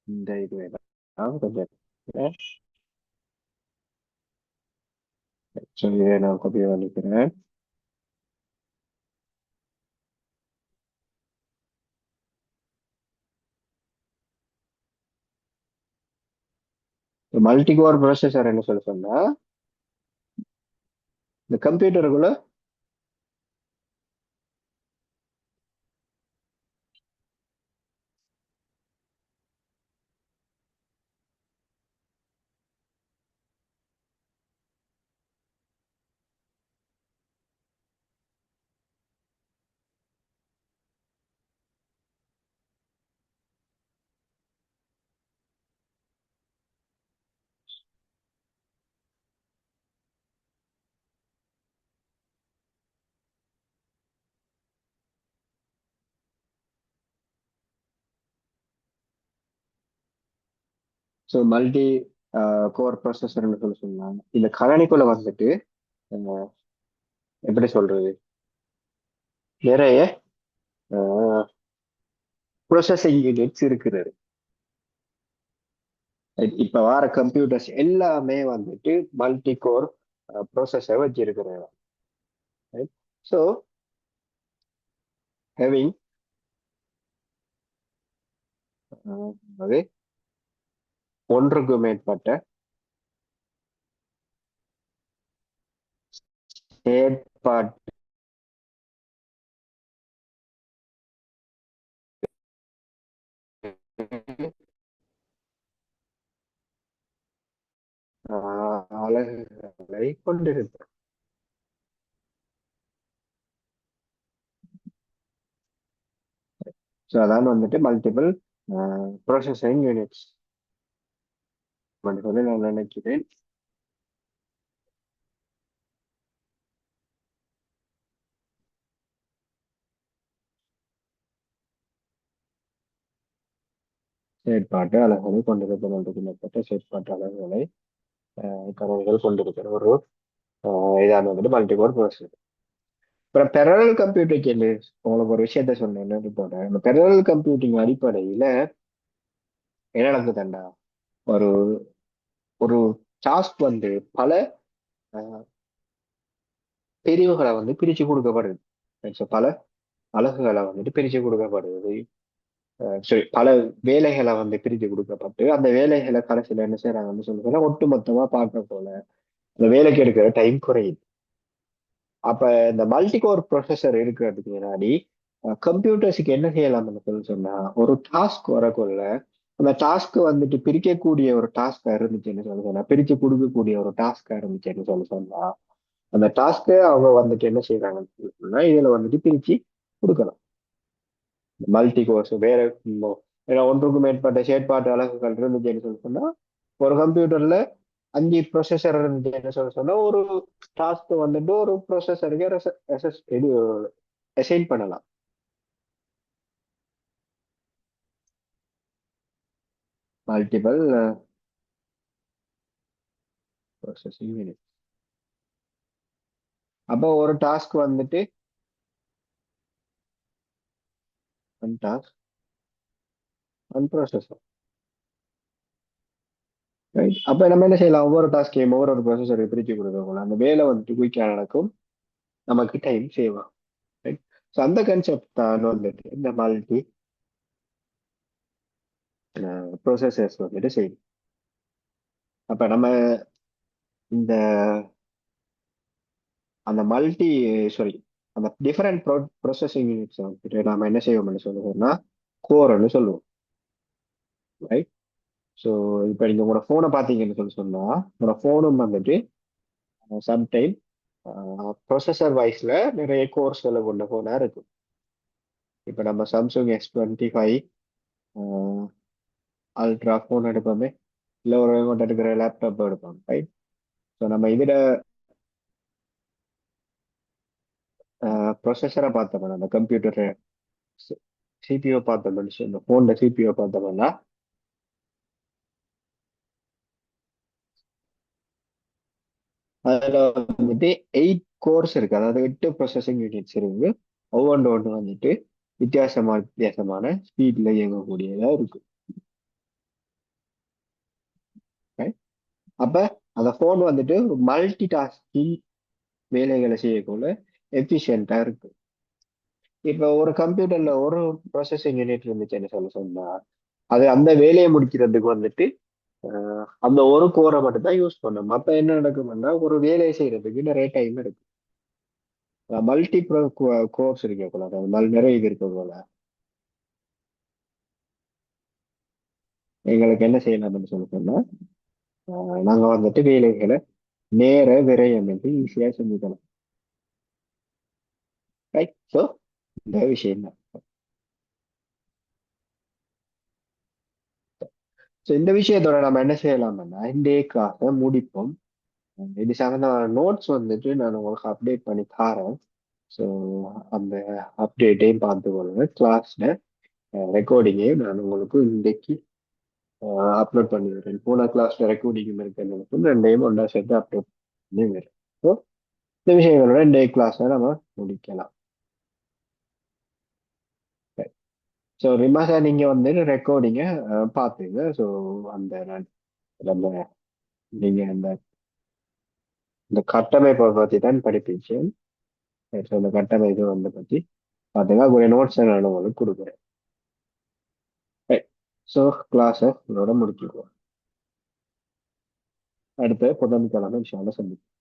இந்த இது வேணாம் கொஞ்சம் இதை நான் காப்பி பண்ணிக்கிறேன். மல்டி கோர் ப்ராசஸர் என்ன சொல்ல சொன்னா, இந்த கம்ப்யூட்டருக்குள்ள மல்டி கோர் ப்ராசஸர்னு சொல்ல சொன்னாங்க. இந்த கணனிக்குள்ள வந்துட்டு அஹ், எப்படி சொல்றது, நிறைய ப்ராசஸிங் யூனிட்ஸ் இருக்கிறது. இப்ப வர கம்ப்யூட்டர்ஸ் எல்லாமே வந்துட்டு மல்டி கோர் ப்ராசஸர் வச்சிருக்கிறாங்க. ஸோ ஹேவிங் அது ஒன்றுக்கு மேற்பட்ட செயற்பாட்டு அலகுகளை கொண்டிருக்கும். ஸோ அதான் வந்துட்டு மல்டிபிள் ப்ராசஸிங் யூனிட்ஸ் சொல்லி நான் நினைக்கிறேன். செயற்பாட்டு அலகுகளை கொண்டிருக்கும், ஒன்றுக்கு மேற்பட்ட செயற்பாட்டு அலகுகளை கணக்குகள் கொண்டிருக்கிற ஒரு இதான வந்துட்டு மல்டிபிள் ப்ராசஸர். அப்புறம் பெரலல் கம்ப்யூட்டிங் என்ன, உங்களுக்கு ஒரு விஷயத்த சொன்னேன் என்னன்னு போனேன். இந்த பெரலல் கம்ப்யூட்டிங் அடிப்படையில என்ன நடக்குதுண்டா, ஒரு ஒரு டாஸ்க் வந்து பல அஹ், பிரிவுகளை வந்து பிரிச்சு கொடுக்கப்படுது. So, பல அலகுகளை வந்துட்டு பிரிச்சு கொடுக்கப்படுது. சரி, பல வேலைகளை வந்து பிரித்து கொடுக்கப்பட்டு அந்த வேலைகளை கடைசியில என்ன செய்யறாங்கன்னு சொல்லுங்க ஒட்டு மொத்தமா பார்க்க போல அந்த வேலைக்கு எடுக்கிற டைம் குறையுது. அப்ப இந்த மல்டி கோர் ப்ரொசஸர் இருக்கிறதுக்கு முன்னாடி கம்ப்யூட்டர்ஸுக்கு என்ன செய்யலாம்னு சொல்லி சொன்னா ஒரு டாஸ்க் வரக்குள்ள அந்த டாஸ்க் வந்துட்டு பிரிக்கக்கூடிய ஒரு டாஸ்கா இருந்துச்சுன்னு சொல்லி சொன்னா பிரிச்சு கொடுக்கக்கூடிய ஒரு டாஸ்கா இருந்துச்சுன்னு சொல்லி சொன்னா அந்த டாஸ்க்கை அவங்க வந்துட்டு என்ன செய்யறாங்கன்னு சொல்லி சொன்னா இதுல வந்துட்டு பிரிச்சு கொடுக்கலாம். மல்டி கோர்ஸ் வேற ஏன்னா ஒன்றுக்கும் மேற்பட்ட செயற்பாட்டு அலகுகள் இருந்துச்சுன்னு சொல்லி சொன்னா ஒரு கம்ப்யூட்டர்ல 5 ப்ரொசஸர் இருந்துச்சுன்னு சொல்லி சொன்னா ஒரு டாஸ்க் வந்துட்டு ஒரு ப்ரொசஸருக்கு இது அசைன் பண்ணலாம். Multiple processing unit. அப்போ ஒரு டாஸ்க் வந்துட்டு one task one processor, right. அப்ப நம்ம என்ன செய்யலாம் ஒவ்வொரு டாஸ்கையும் ஒவ்வொரு ப்ராசஸரை பிரிச்சு கொடுக்கணும் அந்த வேலை வந்துட்டு குயிக்கா நடக்கும், நமக்கு டைம் சேவ் ஆகும், ரைட். ஸோ அந்த கன்செப்ட் தான் வந்துட்டு இந்த மல்டி ப்ரோசஸர்ஸ் வந்துட்டு செய்யும். அப்ப நம்ம இந்த அந்த மல்டி சாரி அந்த டிஃபரெண்ட் ப்ரோசஸிங் யூனிட்ஸ் வந்துட்டு நாம என்ன செய்வோம்னு சொல்லுவோம்னா கோர்னு சொல்லுவோம், ரைட். ஸோ இப்போ நீங்க உங்களோட ஃபோனை பார்த்தீங்கன்னு சொல்லி சொன்னா உங்களோட ஃபோனும் வந்துட்டு சம்டைம் ப்ரொசஸர் வைஸ்ல நிறைய கோர்ஸ்களை கொண்ட ஃபோனா இருக்கு. இப்போ நம்ம சாம்சங் S25 அல்ட்ரா ஃபோன் எடுப்போமே, இல்லை ஒரு கொண்டு எடுக்கிற லேப்டாப் எடுப்போம், ரைட். ஸோ நம்ம இதில் ப்ரொசஸரை பார்த்தோம்னா அந்த கம்ப்யூட்டர் சிபிஓ பார்த்தோம்னு சொல்லி ஃபோனில் சிபிஓ பார்த்தோம்னா அதுல வந்துட்டு 8 கோர்ஸ் இருக்கு, அதாவது 8 ப்ரொசஸிங் யூனிட்ஸ் இருக்கு. ஒவ்வொன்று ஒன்று வந்துட்டு வித்தியாசமான ஸ்பீட்ல இயங்கக்கூடியதா இருக்கு, right? அப்ப அந்த போன் வந்துட்டு ஒரு மல்டி டாஸ்கிங் வேலைகளை செய்யக்குள்ள எஃபிஷியன்டா இருக்கு. இப்ப ஒரு கம்ப்யூட்டர்ல ஒரு ப்ராசஸிங் யூனிட் இருந்துச்சுன்னு சொன்னா அது அந்த வேலையை முடிக்கிறதுக்கு வந்துட்டு அந்த ஒரு கோரை மட்டும் தான் யூஸ் பண்ணணும். அப்ப என்ன நடக்கும்னா ஒரு வேலையை செய்யறதுக்கு நிறைய டைம் எடுக்கும். மல்டி கோர்ஸ் இருக்கக்கூடாது, நிறைய இது இருக்கக்கூடாது. எங்களுக்கு என்ன செய்யலாம்னு சொல்லணும்னா நாங்க வந்துட்டு வேலைகளை நேர விரயம் என்று ஈஸியா செஞ்சுக்கலாம், ரைட். ஸோ இந்த விஷயம் தான். ஸோ இந்த விஷயத்தோட நம்ம என்ன செய்யலாம்னா இன்றைய கிளாஸை முடிப்போம். இது சார்ந்த நோட்ஸ் வந்துட்டு நான் உங்களுக்கு அப்டேட் பண்ணி தரேன். ஸோ அந்த அப்டேட்டையும் பார்த்துக்கொள்ளுங்க. கிளாஸ்ல ரெக்கார்டிங்கையும் நான் உங்களுக்கு இன்றைக்கு அப்லோட் பண்ணி விடுறேன். போன கிளாஸ்ல ரெக்கார்டிங்கும் இருக்குன்னு ரெண்டையும் ஒன்றா சேர்த்து அப்லோட் பண்ணி விடுறேன். ஸோ இந்த விஷயங்களோட இன்றைய கிளாஸை நம்ம முடிக்கலாம். ஸோ ரிமாசா நீங்க வந்து ரெக்கார்டிங்க பார்த்துங்க. ஸோ அந்த நம்ம நீங்க அந்த இந்த கட்டமைப்பை பற்றி தான் படிப்பிச்சேன். ஸோ இந்த கட்டமைப்பு வந்து பற்றி பார்த்தீங்கன்னா உங்களுடைய நோட்ஸை நான் உங்களுக்கு கொடுக்குறேன். ஸோ கிளாஸை இதோட முடிச்சுக்குவோம். அடுத்த புதன்கிழமை விஷயம் சந்திப்போம்.